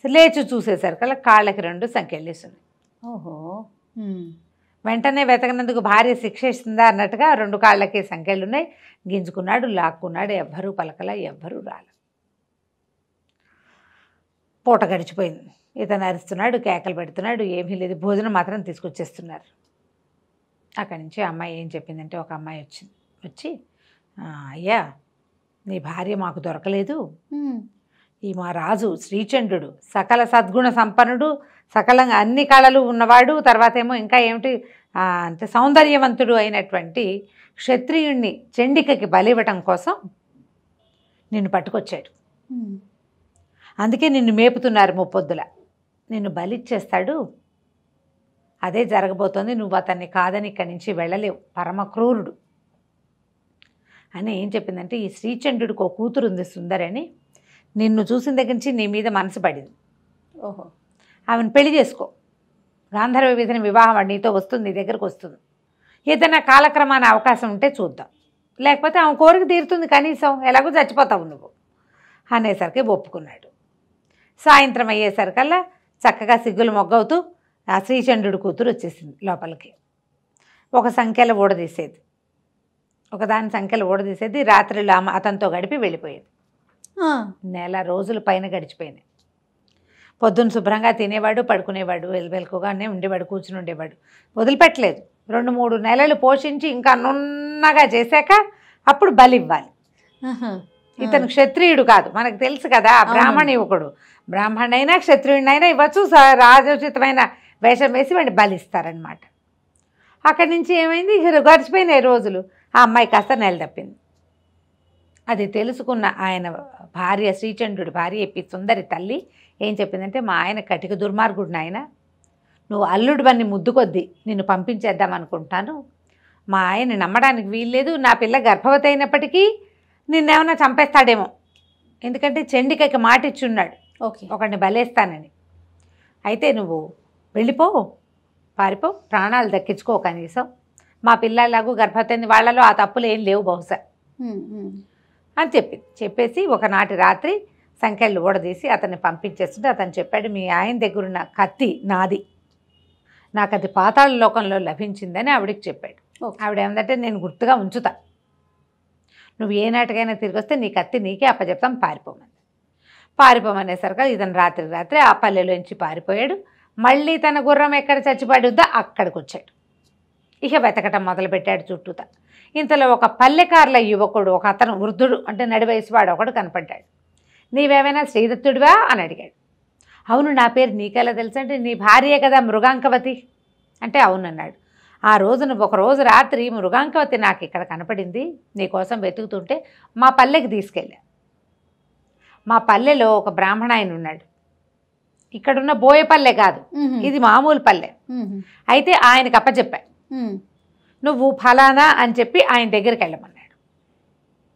C: లేచి చూసేసరికల్లా కాళ్ళకి 2 సంకెళ్ళేస్తున్నాయి.
B: ఓహో.
C: వెంటనే వెతకనందుకు భార్య శిక్ష ఇస్తుందా అన్నట్టుగా 2 కాళ్ళకి సంకెళ్ళు ఉన్నాయి. గింజుకున్నాడు, లాక్కున్నాడు. ఎవ్వరూ పలకలా, ఎవ్వరూ రాల. పూట గడిచిపోయింది. ఇతను అరుస్తున్నాడు, కేకలు పెడుతున్నాడు, ఏమీ లేదు. భోజనం మాత్రం తీసుకొచ్చేస్తున్నారు. అక్కడి నుంచి అమ్మాయి ఏం చెప్పిందంటే, ఒక అమ్మాయి వచ్చి అయ్యా నీ భార్య మాకు దొరకలేదు. ఈ మా రాజు శ్రీచంద్రుడు సకల సద్గుణ సంపన్నుడు, సకలంగా అన్ని కళలు ఉన్నవాడు, తర్వాత ఏమో ఇంకా ఏమిటి అంటే సౌందర్యవంతుడు అయినటువంటి క్షత్రియుణ్ణి చండికకి బలివ్వటం కోసం నిన్ను పట్టుకొచ్చాడు. అందుకే నిన్ను మేపుతున్నారు ముప్పొద్దుల. నిన్ను బలిచ్చేస్తాడు. అదే జరగబోతోంది. నువ్వు అతన్ని కాదని ఇక్కడి నుంచి వెళ్ళలేవు. పరమ క్రూరుడు అని ఏం చెప్పిందంటే, ఈ శ్రీచంద్రుడికి ఒక కూతురు ఉంది సుందరి అని. నిన్ను చూసిన దగ్గర నుంచి నీ మీద మనసు పడింది.
B: ఓహో.
C: ఆమెను పెళ్లి చేసుకో. గాంధర్వ విధిని వివాహం నీతో వస్తుంది, నీ దగ్గరకు వస్తుంది. ఏదైనా కాలక్రమాన అవకాశం ఉంటే చూద్దాం, లేకపోతే ఆమె కోరిక తీరుతుంది. కనీసం ఎలాగో చచ్చిపోతావు నువ్వు అనేసరికి ఒప్పుకున్నాడు. సాయంత్రం అయ్యేసరికల్లా చక్కగా సిగ్గులు మొగ్గవుతూ ఆ శ్రీచంద్రుడి కూతురు వచ్చేసింది లోపలికి. ఒక సంఖ్యలో ఊడదీసేది, ఒకదాని సంఖ్యలో ఊడదీసేది. రాత్రిలో అతనితో గడిపి వెళ్ళిపోయేది. నెల రోజుల పైన గడిచిపోయినాయి. పొద్దున్న శుభ్రంగా తినేవాడు, పడుకునేవాడు, వెలుకగానే ఉండేవాడు, కూర్చుని ఉండేవాడు. వదిలిపెట్టలేదు. 2-3 నెలలు పోషించి ఇంకా నున్నగా చేశాక అప్పుడు బలి ఇవ్వాలి. ఇతను క్షత్రియుడు కాదు, మనకు తెలుసు కదా, బ్రాహ్మణ యువకుడు. బ్రాహ్మణైనా క్షత్రియుడినైనా ఇవ్వచ్చు. రాజోచితమైన వేషం వేసి వాడిని బలిస్తారనమాట. అక్కడి నుంచి ఏమైంది, గడిచిపోయినాయి రోజులు. ఆ అమ్మాయి కాస్త నెలదప్పింది. అది తెలుసుకున్న ఆయన భార్య, శ్రీచంద్రుడి భార్య సుందరి తల్లి ఏం చెప్పిందంటే, మా ఆయన కటిక దుర్మార్గుడు నాయన, నువ్వు అల్లుడు బన్ని ముద్దుకొద్ది నిన్ను పంపించేద్దాం అనుకుంటాను. మా ఆయన నమ్మడానికి వీల్లేదు. నా పిల్ల గర్భవతి అయినప్పటికీ నిన్నేమన్నా చంపేస్తాడేమో. ఎందుకంటే చండికకి మాట ఇచ్చున్నాడు, ఒకడిని బలేస్తానని. అయితే నువ్వు వెళ్ళిపో, పారిపో, ప్రాణాలు దక్కించుకో కనీసం. మా పిల్లలాగూ గర్భవతి వాళ్ళలో ఆ తప్పులు ఏం లేవు బహుశా అని చెప్పేసి ఒకనాటి రాత్రి సంఖ్యలు ఊడదీసి అతన్ని పంపించేస్తుంటే అతను చెప్పాడు, మీ ఆయన దగ్గరున్న కత్తి నాది, నాకు అది పాతాళ లోకంలో లభించిందని ఆవిడికి చెప్పాడు. ఆవిడ ఏమందంటే, నేను గుర్తుగా ఉంచుతా, నువ్వు ఏ నాటికైనా తిరిగి వస్తే నీ కత్తి నీకే అప్పచెప్తాం, పారిపోమనేసరికి ఇతను రాత్రి ఆ పల్లెలోంచి పారిపోయాడు. మళ్ళీ తన గుర్రం ఎక్కడ చచ్చిపడుద్దా అక్కడికి వచ్చాడు. ఇక వెతకటం మొదలుపెట్టాడు చుట్టూతా. ఇంతలో ఒక పల్లెకారుల యువకుడు, ఒక అతను వృద్ధుడు అంటే నడివయసువాడు ఒకడు కనపడ్డాడు. నీవేమైనా శ్రీదత్తుడివా అని అడిగాడు. అవును, నా పేరు నీకెలా తెలుసు అంటే, నీ భార్యే కదా మృగాంకవతి అంటే అవునన్నాడు. ఆ రోజున ఒకరోజు రాత్రి మృగాంకవతి నాకు ఇక్కడ కనపడింది, నీకోసం వెతుకుతుంటే మా పల్లెకి తీసుకెళ్ళా. మా పల్లెలో ఒక బ్రాహ్మణ ఆయన ఉన్నాడు. ఇక్కడున్న బోయపల్లె కాదు, ఇది మామూలు పల్లె. అయితే ఆయనకు అప్పచెప్పా, నువ్వు ఫలానా అని చెప్పి ఆయన దగ్గరికి వెళ్ళమన్నాడు.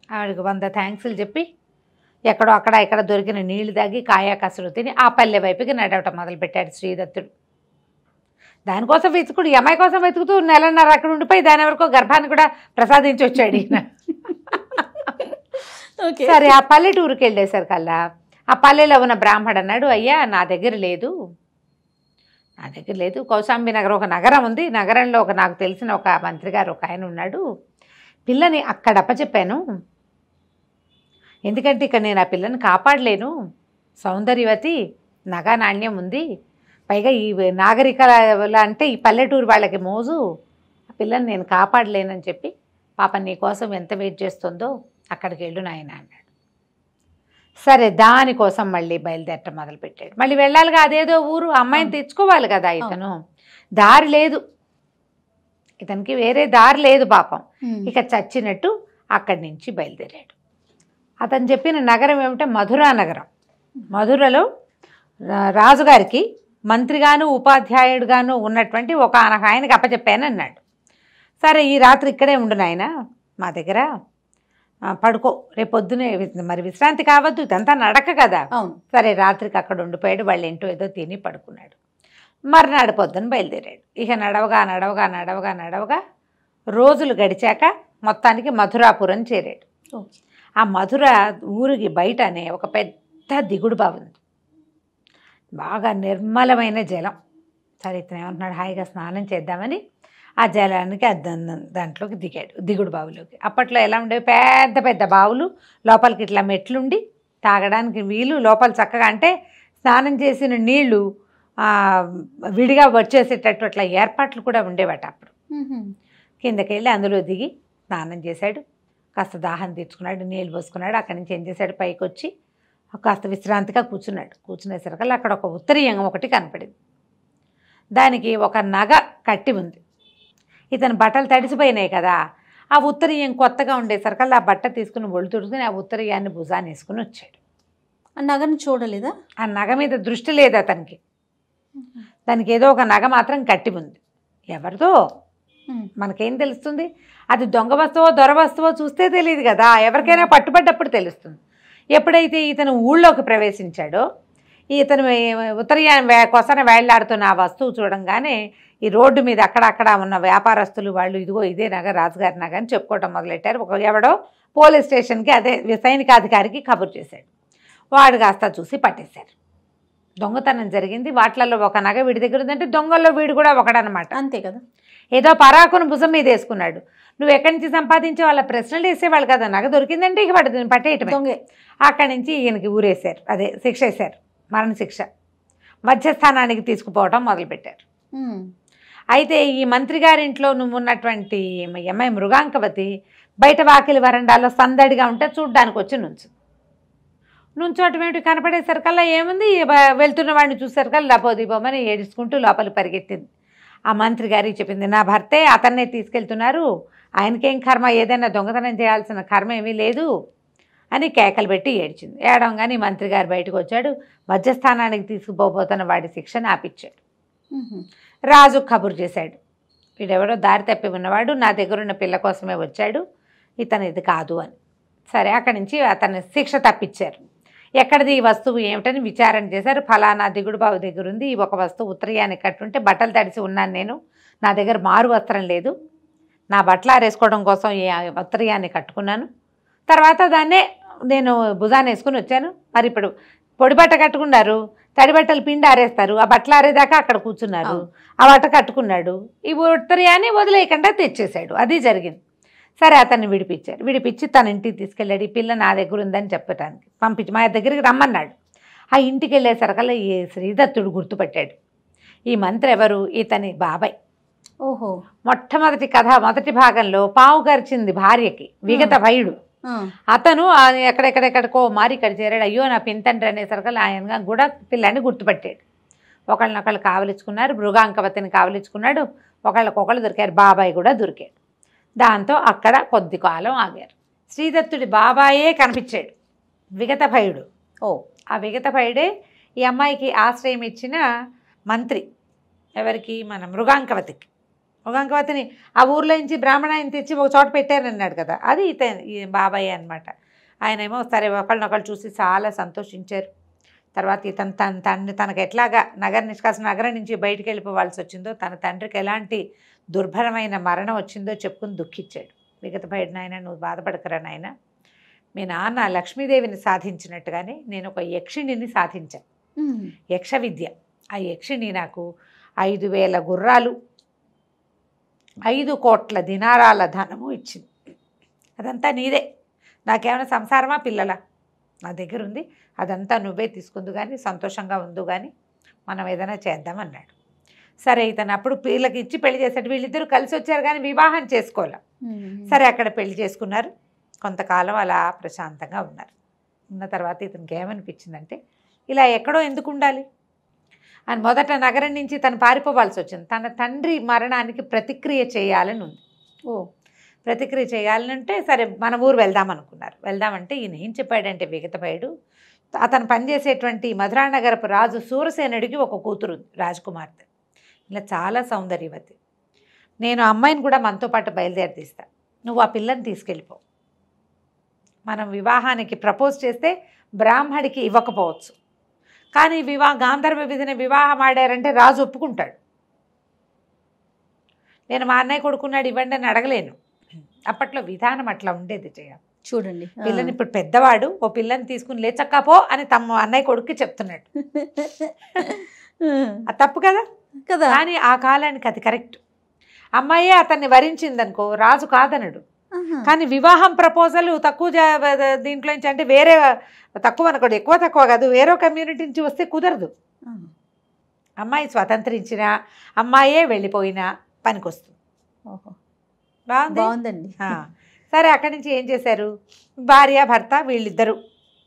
C: ఆవిడకి 100 థ్యాంక్స్లు చెప్పి ఎక్కడో అక్కడ ఇక్కడ దొరికిన నీళ్లు తాగి కాయా కసరు తిని ఆ పల్లె వైపుకి నడవటం మొదలుపెట్టాడు శ్రీదత్తుడు. దానికోసం వెతుకుడు, ఈ అమ్మాయి కోసం వెతుకుతూ 1.5 నెలలు అక్కడ ఉండిపోయి దాని వరకు గర్భాన్ని కూడా ప్రసాదించి వచ్చాడు ఈయన. సరే ఆ పల్లెటూరుకి వెళ్ళేసరికల్లా ఆ పల్లెలో ఉన్న బ్రాహ్మడు అన్నాడు, అయ్యా నా దగ్గర లేదు, కౌశాంబి నగరం ఒక నగరం ఉంది, నగరంలో నాకు తెలిసిన ఒక మంత్రి గారు ఒక ఆయన ఉన్నాడు, పిల్లని అక్కడ అప్పచెప్పాను, ఎందుకంటే ఇక్కడ నేను ఆ పిల్లని కాపాడలేను, సౌందర్యవతి, నగా నాణ్యం ఉంది, పైగా ఈ నాగరికల అంటే ఈ పల్లెటూరు వాళ్ళకి మోజు, ఆ పిల్లని నేను కాపాడలేనని చెప్పి పాప నీ కోసం ఎంత వెయిట్ చేస్తుందో అక్కడికి వెళ్ళు నాయన అన్నాడు. సరే దానికోసం మళ్ళీ బయలుదేరటం మొదలుపెట్టాడు. మళ్ళీ వెళ్ళాలిగా, అదేదో ఊరు, అమ్మాయిని తెచ్చుకోవాలి కదా ఇతను. దారి లేదు. ఇతనికి వేరే దారి లేదు పాపం. ఇక చచ్చినట్టు అక్కడి నుంచి బయలుదేరాడు. అతను చెప్పిన నగరం ఏమిటంటే మధురా నగరం. మధురలో రాజుగారికి మంత్రిగాను ఉపాధ్యాయుడుగాను ఉన్నటువంటి ఒక ఆయనకి అప్పచెప్పాను అన్నాడు. సరే ఈ రాత్రి ఇక్కడే ఉండు నాయన మా దగ్గర, పడుకో, రేపు పొద్దునే మరి విశ్రాంతి కావద్దు, ఇదంతా నడక కదా.
B: అవును.
C: సరే రాత్రికి అక్కడ ఉండిపోయాడు. వాళ్ళు ఏంటో ఏదో తిని పడుకున్నాడు. మర్నాడు పొద్దున బయలుదేరాడు. ఇక నడవగా నడవగా నడవగా నడవగా రోజులు గడిచాక మొత్తానికి మధురాపురం చేరాడు. ఆ మధుర ఊరికి బయటనే ఒక పెద్ద దిగుడు బావి ఉంది, బాగా నిర్మలమైన జలం. సరే ఇతను ఏమంటున్నాడు, హాయిగా స్నానం చేద్దామని ఆ జలానికి దాంట్లోకి దిగాడు, దిగుడు బావిలోకి. అప్పట్లో ఎలా ఉండేవి, పెద్ద పెద్ద బావులు, లోపలికి ఇట్లా మెట్లుండి తాగడానికి వీలు, లోపల చక్కగా అంటే స్నానం చేసిన నీళ్లు విడిగా వచ్చేసేటట్టు అట్లా ఏర్పాట్లు కూడా ఉండేవాట అప్పుడు. కిందకి వెళ్ళి అందులో దిగి స్నానం చేశాడు, కాస్త దాహం తీర్చుకున్నాడు, నీళ్ళు పోసుకున్నాడు. అక్కడి నుంచి ఏం చేశాడు, పైకి వచ్చి కాస్త విశ్రాంతిగా కూర్చున్నాడు. కూర్చునేసరికల్లా అక్కడ ఒక ఉత్తరీయం ఒకటి కనపడింది. దానికి ఒక నగ కట్టి ఉంది. ఇతను బట్టలు తడిసిపోయినాయి కదా, ఆ ఉత్తరీయం కొత్తగా ఉండేసరికల్లా ఆ బట్ట తీసుకుని ఒళ్ళు తుడుచుకుని ఆ ఉత్తరీయాన్ని భుజాన్ని వేసుకుని వచ్చాడు.
B: ఆ నగను చూడలేదా?
C: ఆ నగ మీద దృష్టి లేదు అతనికి. దానికి ఏదో ఒక నగ మాత్రం కట్టి ఉంది. ఎవరిదో మనకేం తెలుస్తుంది, అది దొంగ వస్తువో దొర వస్తువో చూస్తే తెలియదు కదా, ఎవరికైనా పట్టుబడ్డప్పుడు తెలుస్తుంది. ఎప్పుడైతే ఇతను ఊళ్ళోకి ప్రవేశించాడో, ఇతను ఉత్తరీయాన్ని కొసన వేళ్లాడుతున్న ఆ వస్తువు చూడంగానే ఈ రోడ్డు మీద అక్కడక్కడ ఉన్న వ్యాపారస్తులు వాళ్ళు ఇదిగో ఇదే నగ, రాజుగారి నగ అని చెప్పుకోవటం మొదలెట్టారు. ఒక ఎవడో పోలీస్ స్టేషన్కి, అదే సైనికాధికారికి కబురు చేశాడు. వాడు కాస్త చూసి పట్టేశారు. దొంగతనం జరిగింది, వాటిలలో ఒక నగ వీడి దగ్గర ఉందంటే దొంగల్లో వీడు కూడా ఒకడనమాట.
B: అంతే కదా.
C: ఏదో పరాకును భుజం మీద వేసుకున్నాడు. నువ్వు ఎక్కడి నుంచి సంపాదించే వాళ్ళ ప్రశ్నలు వేసేవాళ్ళు కదా, నగ దొరికిందంటే ఇక వాడు పట్టేయటమే. దొంగే. అక్కడి నుంచి ఈయనకి ఊరేశారు, అదే శిక్ష వేశారు, మరణశిక్ష. మధ్యస్థానానికి తీసుకుపోవటం మొదలుపెట్టారు. అయితే ఈ మంత్రి గారింట్లో నువ్వు ఉన్నటువంటి అమ్మాయి మృగాంకవతి బయట వాకిలి వరండాలో సందడిగా ఉంటే చూడ్డానికి వచ్చి నుంచోటం ఏమిటి, కనపడేసరికల్లా ఏముంది, వెళ్తున్న వాడిని చూసేసరికల్లా లపోదీపోమని ఏడుచుకుంటూ లోపలి పరిగెత్తింది. ఆ మంత్రి గారికి చెప్పింది, నా భర్తే, అతన్నే తీసుకెళ్తున్నారు, ఆయనకేం కర్మ, ఏదైనా దొంగతనం చేయాల్సిన కర్మ ఏమీ లేదు అని కేకలు పెట్టి ఏడ్చింది. ఏడవగానే మంత్రి గారు బయటకు వచ్చాడు. మధ్యస్థానానికి తీసుకుపోతున్న వాడి శిక్షను ఆపిచ్చాడు. రాజు కబురు చేశాడు, వీడెవడో దారి తప్పి ఉన్నవాడు, నా దగ్గర ఉన్న పిల్ల కోసమే వచ్చాడు, ఇతను ఇది కాదు అని. సరే అక్కడి నుంచి అతన్ని శిక్ష తప్పించారు. ఎక్కడిది ఈ వస్తువు ఏమిటని విచారణ చేశారు. ఫలానా దిగుడు బావి దగ్గర ఉంది, ఈ ఒక వస్తువు ఉత్తరీయానికి కట్టుంటే బట్టలు తడిసి ఉన్నాను నేను, నా దగ్గర మారు వస్త్రం లేదు, నా బట్టలు ఆరేసుకోవడం కోసం ఈ ఉత్తరీయాన్ని కట్టుకున్నాను, తర్వాత దాన్నే నేను భుజాన్ని వేసుకుని వచ్చాను. మరి ఇప్పుడు పొడి బట్ట కట్టుకున్నారు, తడి బట్టలు పిండి ఆరేస్తారు, ఆ బట్టలు ఆరేదాకా అక్కడ కూర్చున్నారు, ఆ బట్ట కట్టుకున్నాడు, ఈ ఉత్తరీయాన్ని వదిలేయకుండా తెచ్చేశాడు. అది జరిగింది. సరే అతన్ని విడిపించారు. విడిపించి తన ఇంటికి తీసుకెళ్ళాడు. ఈ పిల్ల నా దగ్గర ఉందని చెప్పడానికి పంపించి మా దగ్గరికి రమ్మన్నాడు. ఆ ఇంటికి వెళ్ళేసరికల్లా ఈ శ్రీదత్తుడు గుర్తుపట్టాడు. ఈ మంత్రి ఎవరు, ఇతని బాబాయ్.
B: ఓహో.
C: మొట్టమొదటి కథ మొదటి భాగంలో పావు గరిచింది భార్యకి విగత భయుడు. అతను ఎక్కడెక్కడెక్కడికో మారి ఇక్కడ చేరాడు. అయ్యో నా పింతండ్రి అనేసరికల్లా ఆయన కూడా పిల్లాన్ని గుర్తుపట్టాడు. ఒకళ్ళనొకళ్ళు కావలించుకున్నారు, మృగాంకవతిని కావలించుకున్నాడు, ఒకళ్ళకొకళ్ళు దొరికారు, బాబాయ్ కూడా దొరికాడు. దాంతో అక్కడ కొద్ది కాలం ఆగారు. శ్రీదత్తుడి బాబాయే కనిపించాడు, విగత భయుడు. ఆ విగత భయుడే ఈ అమ్మాయికి ఆశ్రయం ఇచ్చిన మంత్రి. ఎవరికి, మన మృగాంకవతికి. మృగాంకవతిని ఆ ఊర్లో నుంచి బ్రాహ్మణాయని తెచ్చి ఒక చోట పెట్టారన్నాడు కదా, అది ఈ బాబాయ్ అనమాట. ఆయనేమో సరే ఒకళ్ళనొకళ్ళు చూసి చాలా సంతోషించారు. తర్వాత ఇతను తనకు ఎట్లాగా నగరం నుంచి బయటికి వెళ్ళిపోవాల్సి వచ్చిందో, తన తండ్రికి ఎలాంటి దుర్భరమైన మరణం వచ్చిందో చెప్పుకుని దుఃఖించాడు. విగత భయుడు, నాయన నువ్వు బాధపడకరా నాయన, మీ నాన్న లక్ష్మీదేవిని సాధించినట్టుగానే నేను ఒక యక్షిణిని సాధించాను, యక్ష విద్య. ఆ యక్షిణి నాకు 5,000 గుర్రాలు 5 కోట్ల దినారాల ధనము ఇచ్చింది. అదంతా నీదే, నాకేమైనా సంసారమా పిల్లల, నా దగ్గర ఉంది, అదంతా నువ్వే తీసుకుందు కానీ, సంతోషంగా ఉందు కానీ, మనం ఏదైనా చేద్దామన్నాడు. సరే ఇతను అప్పుడు వీళ్ళకి ఇచ్చి పెళ్లి చేశాడు. వీళ్ళిద్దరూ కలిసి వచ్చారు కానీ వివాహం చేసుకోలే. సరే అక్కడ పెళ్లి చేసుకున్నారు. కొంతకాలం అలా ప్రశాంతంగా ఉన్నారు. ఉన్న తర్వాత ఇతనికి ఏమనిపించిందంటే, ఇలా ఎక్కడో ఎందుకు ఉండాలి, అని మొదట నగరం నుంచి తను పారిపోవాల్సి వచ్చింది. తన తండ్రి మరణానికి ప్రతిక్రియ చేయాలని ఉంది.
B: ఓ
C: ప్రతిక్రియ చేయాలంటే సరే మన ఊరు వెళ్దాం అనుకున్నారు. వెళ్దామంటే ఈయన ఏం చెప్పాడంటే విగతభయుడు, అతను పనిచేసేటువంటి మధురానగరపు రాజు సూరసేనుడికి ఒక కూతురు రాజకుమార్తె, ఇలా చాలా సౌందర్యవతి. నేను అమ్మాయిని కూడా మనతో పాటు బయలుదేరి తీస్తా, నువ్వు ఆ పిల్లని తీసుకెళ్ళిపో. మనం వివాహానికి ప్రపోజ్ చేస్తే బ్రాహ్మడికి ఇవ్వకపోవచ్చు, కానీ గాంధర్వ విధిని వివాహం ఆడారంటే రాజు ఒప్పుకుంటాడు. నేను మా అన్నయ్య కొడుకున్నాడు ఇవ్వండి అని అడగలేను. అప్పట్లో విధానం అట్లా ఉండేది.
B: చూడండి,
C: పిల్లని ఇప్పుడు పెద్దవాడు, ఓ పిల్లని తీసుకుని లేచక్కపో అని తమ అన్నయ్య కొడుక్కి చెప్తున్నాడు. అది తప్పు కదా
B: కదా.
C: కానీ ఆ కాలానికి అది కరెక్ట్. అమ్మాయే అతన్ని వరించిందనుకో రాజు కాదనడు. కానీ వివాహం ప్రపోజల్ తక్కువ దీంట్లో నుంచి అంటే వేరే తక్కువ అనుకోండి, ఎక్కువ తక్కువ కాదు, వేరే కమ్యూనిటీ నుంచి వస్తే కుదరదు. అమ్మాయి స్వతంత్రించిన అమ్మాయే వెళ్ళిపోయినా పనికొస్తుంది.
B: బాగుందండి.
C: సరే, అక్కడి నుంచి ఏం చేశారు, భార్య భర్త వీళ్ళిద్దరూ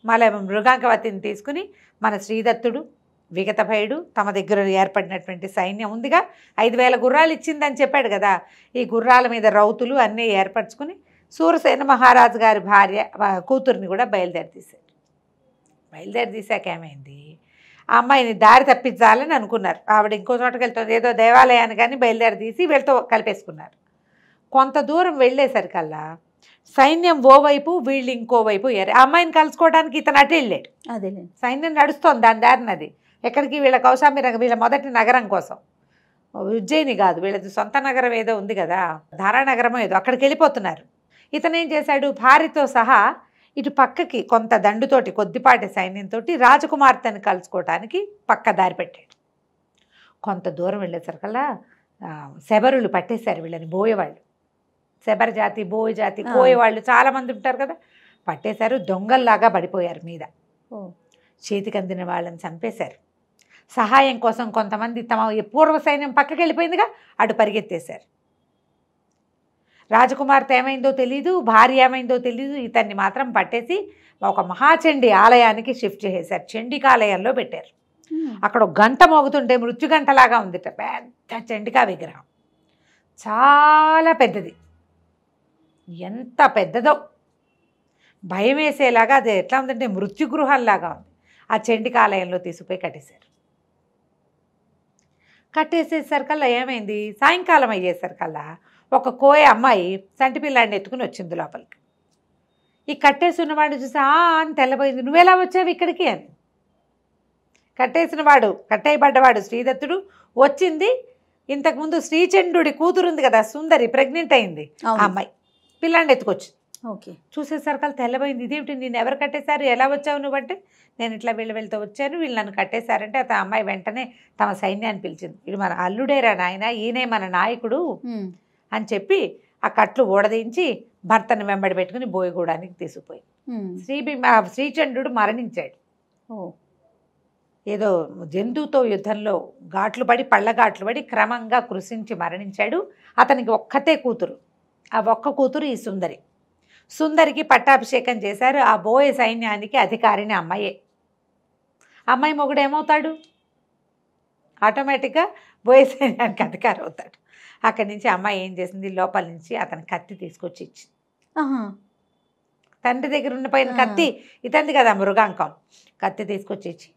C: మళ్ళీ మృగాంకవతిని తీసుకుని మన శ్రీదత్తుడు విగతభయుడు తమ దగ్గర ఏర్పడినటువంటి సైన్యం ఉందిగా, 5,000 గుర్రాలు ఇచ్చిందని చెప్పాడు కదా, ఈ గుర్రాల మీద రౌతులు అన్నీ ఏర్పరచుకుని సూరసేన మహారాజు గారి భార్య కూతుర్ని కూడా బయలుదేరి తీశాక ఏమైంది, ఆ అమ్మాయిని దారి తప్పించాలని అనుకున్నారు. ఆవిడ ఇంకో చోటకి వెళ్తుంది, ఏదో దేవాలయాన్ని కానీ బయలుదేరి తీసి వీళ్ళతో కలిపేసుకున్నారు. కొంత దూరం వెళ్ళేసరికల్లా సైన్యం ఓవైపు వీళ్ళు ఇంకోవైపు ఆ అమ్మాయిని కలుసుకోవడానికి ఇతను అటు వెళ్ళాడు.
B: అదేలే,
C: సైన్యం నడుస్తోంది దాని దారినది. ఎక్కడికి, వీళ్ళ కౌశాంబి వీళ్ళ మొదటి నగరం కోసం, ఉజ్జయిని కాదు, వీళ్ళది సొంత నగరం ఏదో ఉంది కదా, ధారానగరమో ఏదో, అక్కడికి వెళ్ళిపోతున్నారు. ఇతను ఏం చేశాడు, భార్యతో సహా ఇటు పక్కకి కొంత దండుతోటి కొద్దిపాటి సైన్యంతో రాజకుమార్తెని కలుసుకోవటానికి పక్క దారి పెట్టాడు. కొంత దూరం వెళ్ళేసరికల్లా శబరులు పట్టేశారు వీళ్ళని, బోయేవాళ్ళు, శబర జాతి, బోయ జాతి, కోయేవాళ్ళు చాలామంది ఉంటారు కదా, పట్టేశారు. దొంగల్లాగా పడిపోయారు మీద, చేతికి అందిన వాళ్ళని చంపేశారు. సహాయం కోసం కొంతమంది తమ పూర్వ సైన్యం పక్కకి వెళ్ళిపోయిందిగా, అటు పరిగెత్తేశారు. రాజకుమార్తె ఏమైందో తెలీదు, భార్య ఏమైందో తెలీదు, ఇతన్ని మాత్రం పట్టేసి ఒక మహాచండి ఆలయానికి షిఫ్ట్ చేసేశారు. చండికాలయంలో పెట్టారు. అక్కడ ఒక గంట మోగుతుంటే మృత్యుగంటలాగా ఉందిట, పెద్ద చండికా విగ్రహం, చాలా పెద్దది. ఎంత పెద్దదో భయం వేసేలాగా, అది ఎట్లా ఉందంటే మృత్యుగృహంలాగా ఉంది. ఆ చండికాలయంలో తీసుకుపోయి కట్టేసేసరికల్లా ఏమైంది, సాయంకాలం అయ్యేసరికల్లా ఒక కోయ అమ్మాయి సంటి పిల్లాడిని ఎత్తుకుని వచ్చింది లోపలికి. ఈ కట్టేసి ఉన్నవాడిని చూసి అని తెల్లబోయింది, నువ్వెలా వచ్చావు ఇక్కడికి అని. కట్టేయబడ్డవాడు శ్రీదత్తుడు వచ్చింది. ఇంతకుముందు శ్రీచంద్రుడి కూతురుంది కదా సుందరి, ప్రెగ్నెంట్ అయింది. ఆ అమ్మాయి పిల్లాడిని ఎత్తుకొచ్చింది.
B: ఓకే,
C: చూసేసరికల్లా తెల్లబోయింది, ఇదేమిటి, నేను ఎవరు కట్టేశారు, ఎలా వచ్చావు నువ్వంటే, నేను ఇట్లా వెళ్తూ వచ్చాను, వీళ్ళు నన్ను కట్టేశారంటే ఆ అమ్మాయి వెంటనే తమ సైన్యాన్ని పిలిచింది. ఇది మన అల్లుడేరా నాయన, ఈయనే మన నాయకుడు అని చెప్పి ఆ కట్లు ఓడదించి భర్తను వెంబడి పెట్టుకుని బోయగూడానికి తీసుకుపోయి శ్రీచంద్రుడు మరణించాడు. ఏదో జంతువుతో యుద్ధంలో పళ్ళఘాట్లు పడి క్రమంగా కృషించి మరణించాడు. అతనికి ఒక్కతే కూతురు, ఆ ఒక్క కూతురు ఈ సుందరికి పట్టాభిషేకం చేశారు. ఆ బోయ సైన్యానికి అధికారిని అమ్మాయే. అమ్మాయి మొగుడు ఏమవుతాడు, ఆటోమేటిక్గా బోయ సైన్యానికి అధికారి అవుతాడు. అక్కడి నుంచి అమ్మాయి ఏం చేసింది, లోపల నుంచి అతని కత్తి తీసుకొచ్చి ఇచ్చింది. తండ్రి దగ్గర ఉన్న పైన కత్తి ఇతంది కదా మృగాంకం, కత్తి తీసుకొచ్చి ఇచ్చి,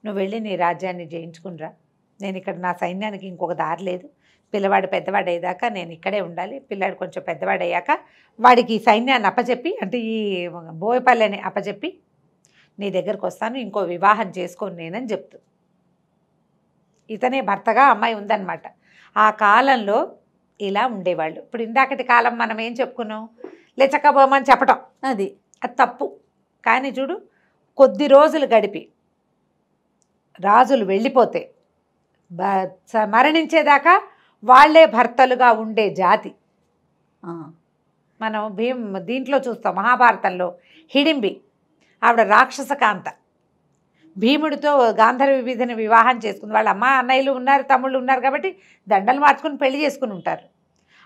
C: నువ్వు వెళ్ళి నీ రాజ్యాన్ని జయించుకునిరా, నేను ఇక్కడ నా సైన్యానికి ఇంకొక దారి లేదు, పిల్లవాడు పెద్దవాడు అయ్యేదాకా నేను ఇక్కడే ఉండాలి, పిల్లాడు కొంచెం పెద్దవాడు అయ్యాక వాడికి ఈ సైన్యాన్ని అప్పచెప్పి, అంటే ఈ బోయపల్లెని అప్పచెప్పి నీ దగ్గరకు వస్తాను, ఇంకో వివాహం చేసుకోను నేనని చెప్తుంది. ఇతనే భర్తగా అమ్మాయి ఉందన్నమాట. ఆ కాలంలో ఇలా ఉండేవాళ్ళు. ఇప్పుడు ఇందాకటి కాలం మనం ఏం చెప్పుకున్నాం, లేచకపోమని చెప్పటం, అది తప్పు. కానీ చూడు, కొద్ది రోజులు గడిపి రాజులు వెళ్ళిపోతే మరణించేదాకా వాళ్లే భర్తలుగా ఉండే జాతి. మనం దీంట్లో చూస్తాం, మహాభారతంలో హిడింబి, ఆవిడ రాక్షస కాంత, భీముడితో గాంధర్వ విధిని వివాహం చేసుకుంది. వాళ్ళ అమ్మ అన్నయ్యలు ఉన్నారు, తమ్ముళ్ళు ఉన్నారు కాబట్టి దండలు మార్చుకుని పెళ్లి చేసుకుని ఉంటారు.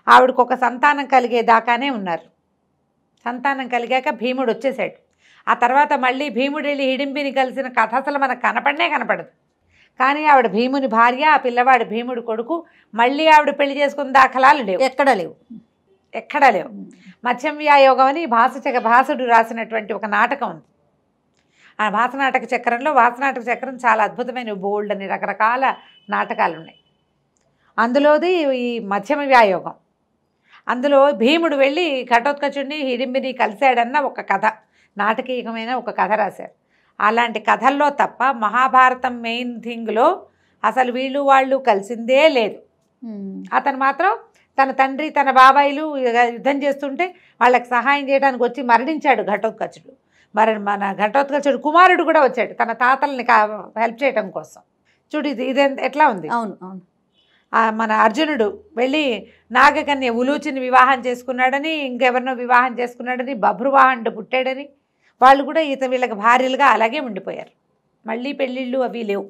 C: ఆవిడకు ఒక సంతానం కలిగేదాకానే ఉన్నారు. సంతానం కలిగాక భీముడు వచ్చేసాడు. ఆ తర్వాత మళ్ళీ భీముడు వెళ్ళి హిడింబిని కలిసిన కథ అసలు మనకు కనపడదు. కానీ ఆవిడ భీముని భార్య, ఆ పిల్లవాడు భీముడు కొడుకు. మళ్ళీ ఆవిడ పెళ్లి చేసుకున్న దాఖలాలు లేవు,
B: ఎక్కడా లేవు.
C: ఎక్కడా లేవు. మత్స్యవ్యాయోగం అని భాసుడు రాసినటువంటి ఒక నాటకం ఉంది. ఆ భాసనాటక చక్రంలో, భాసనాటక చక్రం చాలా అద్భుతమైన బోల్డ్ అని రకరకాల నాటకాలు ఉన్నాయి. అందులోది ఈ మధ్యమ వ్యాయోగం. అందులో భీముడు వెళ్ళి ఘటోత్కచుడిని హిడింబిని కలిశాడన్న ఒక కథ, నాటకీయమైన ఒక కథ రాశారు. అలాంటి కథల్లో తప్ప మహాభారతం మెయిన్ థింగ్లో అసలు వీళ్ళు వాళ్ళు కలిసిందే లేదు. అతను మాత్రం తన తండ్రి తన బాబాయిలు యుద్ధం చేస్తుంటే వాళ్ళకి సహాయం చేయడానికి వచ్చి మరణించాడు ఘటోత్కచుడు. మరి మన ఘటోత్కచుడు కుమారుడు కూడా వచ్చాడు తన తాతల్ని హెల్ప్ చేయడం కోసం. చూడు ఇది ఎట్లా ఉంది.
B: అవును అవును.
C: మన అర్జునుడు వెళ్ళి నాగకన్య ఉలూచిని వివాహం చేసుకున్నాడని, ఇంకెవరినో వివాహం చేసుకున్నాడని, బభ్రువాహనుడు పుట్టాడని, వాళ్ళు కూడా వీళ్ళకి భార్యలుగా అలాగే ఉండిపోయారు. మళ్ళీ పెళ్ళిళ్ళు అవి లేవు.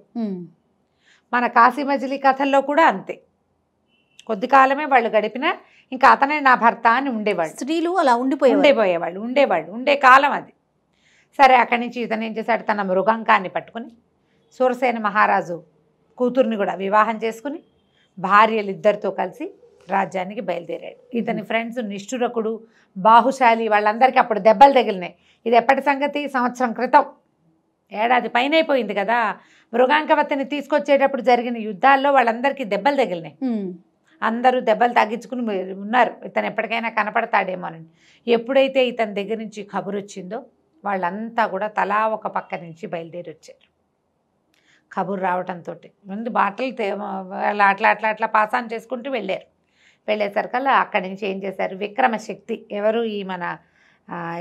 C: మన కాశీ మజిలీ కథల్లో కూడా అంతే. కొద్ది కాలమే వాళ్ళు గడిపినా ఇంకా అతనే నా భర్త అని ఉండేవాళ్ళు.
B: స్త్రీలు అలా
C: ఉండేవాళ్ళు ఉండే కాలం అది. సరే, అక్కడి నుంచి ఇతను ఏం చేశాడు, తన మృగంకాన్ని పట్టుకుని సూరసేన మహారాజు కూతుర్ని కూడా వివాహం చేసుకుని భార్యలు ఇద్దరితో కలిసి రాజ్యానికి బయలుదేరాడు. ఇతని ఫ్రెండ్స్ నిష్ఠురకుడు, బాహుశాలి వాళ్ళందరికీ అప్పుడు దెబ్బలు తగిలినాయి. ఇది ఎప్పటి సంగతి? సంవత్సరం క్రితం, ఏడాది పైన అయిపోయింది కదా. మృగాంకవతిని తీసుకొచ్చేటప్పుడు జరిగిన యుద్ధాల్లో వాళ్ళందరికీ దెబ్బలు తగిలినాయి. అందరూ దెబ్బలు తగ్గించుకుని ఉన్నారు, ఇతను ఎప్పటికైనా కనపడతాడేమోనని. ఎప్పుడైతే ఇతని దగ్గర నుంచి కబురు వచ్చిందో వాళ్ళంతా కూడా తలా ఒక పక్క నుంచి బయలుదేరి వచ్చారు. కబురు రావడంతో ముందు బాటలు అట్లా పాసాన్ చేసుకుంటూ వెళ్ళారు. వెళ్ళేసరికల్లా అక్కడి నుంచి ఏం చేశారు, విక్రమశక్తి ఎవరు, ఈ మన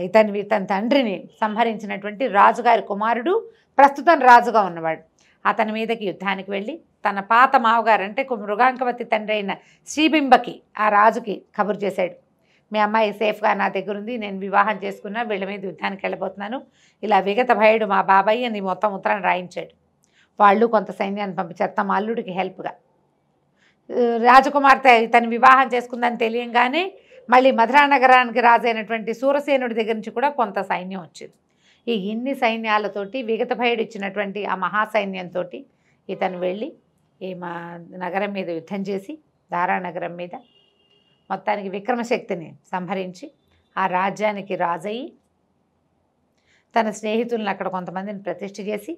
C: ఇతని తండ్రిని సంహరించినటువంటి రాజుగారి కుమారుడు, ప్రస్తుతం రాజుగా ఉన్నవాడు, అతని మీదకి యుద్ధానికి వెళ్ళి తన పాత మావగారు అంటే మృగాంకవతి తండ్రి అయిన శ్రీబింబకి, ఆ రాజుకి కబురు చేశాడు. మీ అమ్మాయి సేఫ్గా నా దగ్గర ఉంది, నేను వివాహం చేసుకున్నా, వీళ్ళ మీద యుద్ధానికి వెళ్ళబోతున్నాను, ఇలా విగత భయుడు మా బాబాయ్ అని మొత్తం ఉత్తరాన్ని రాయించాడు. వాళ్ళు కొంత సైన్యాన్ని పంపించారు తమ అల్లుడికి హెల్ప్గా. రాజకుమార్తె ఇతను వివాహం చేసుకుందని తెలియంగానే మళ్ళీ మధురా నగరానికి రాజైనటువంటి సూరసేనుడి దగ్గర నుంచి కూడా కొంత సైన్యం వచ్చింది. ఈ ఇన్ని సైన్యాలతోటి విగత భయుడు ఇచ్చినటువంటి ఆ మహాసైన్యంతో ఇతను వెళ్ళి ఈ మా నగరం మీద యుద్ధం చేసి, దారానగరం మీద మొత్తానికి విక్రమశక్తిని సంహరించి ఆ రాజ్యానికి రాజయ్యి తన స్నేహితులను అక్కడ కొంతమందిని ప్రతిష్ఠ చేసి,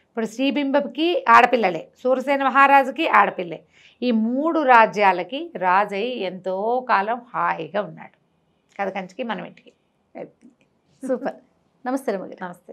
C: ఇప్పుడు శ్రీబింబకి ఆడపిల్లలే, సూరసేన మహారాజుకి ఆడపిల్లే, ఈ 3 రాజ్యాలకి రాజయ్యి ఎంతో కాలం హాయిగా ఉన్నాడు. కథ కంచికి మనం ఇంటికి.
B: సూపర్. నమస్తే రమగారు.
C: నమస్తే.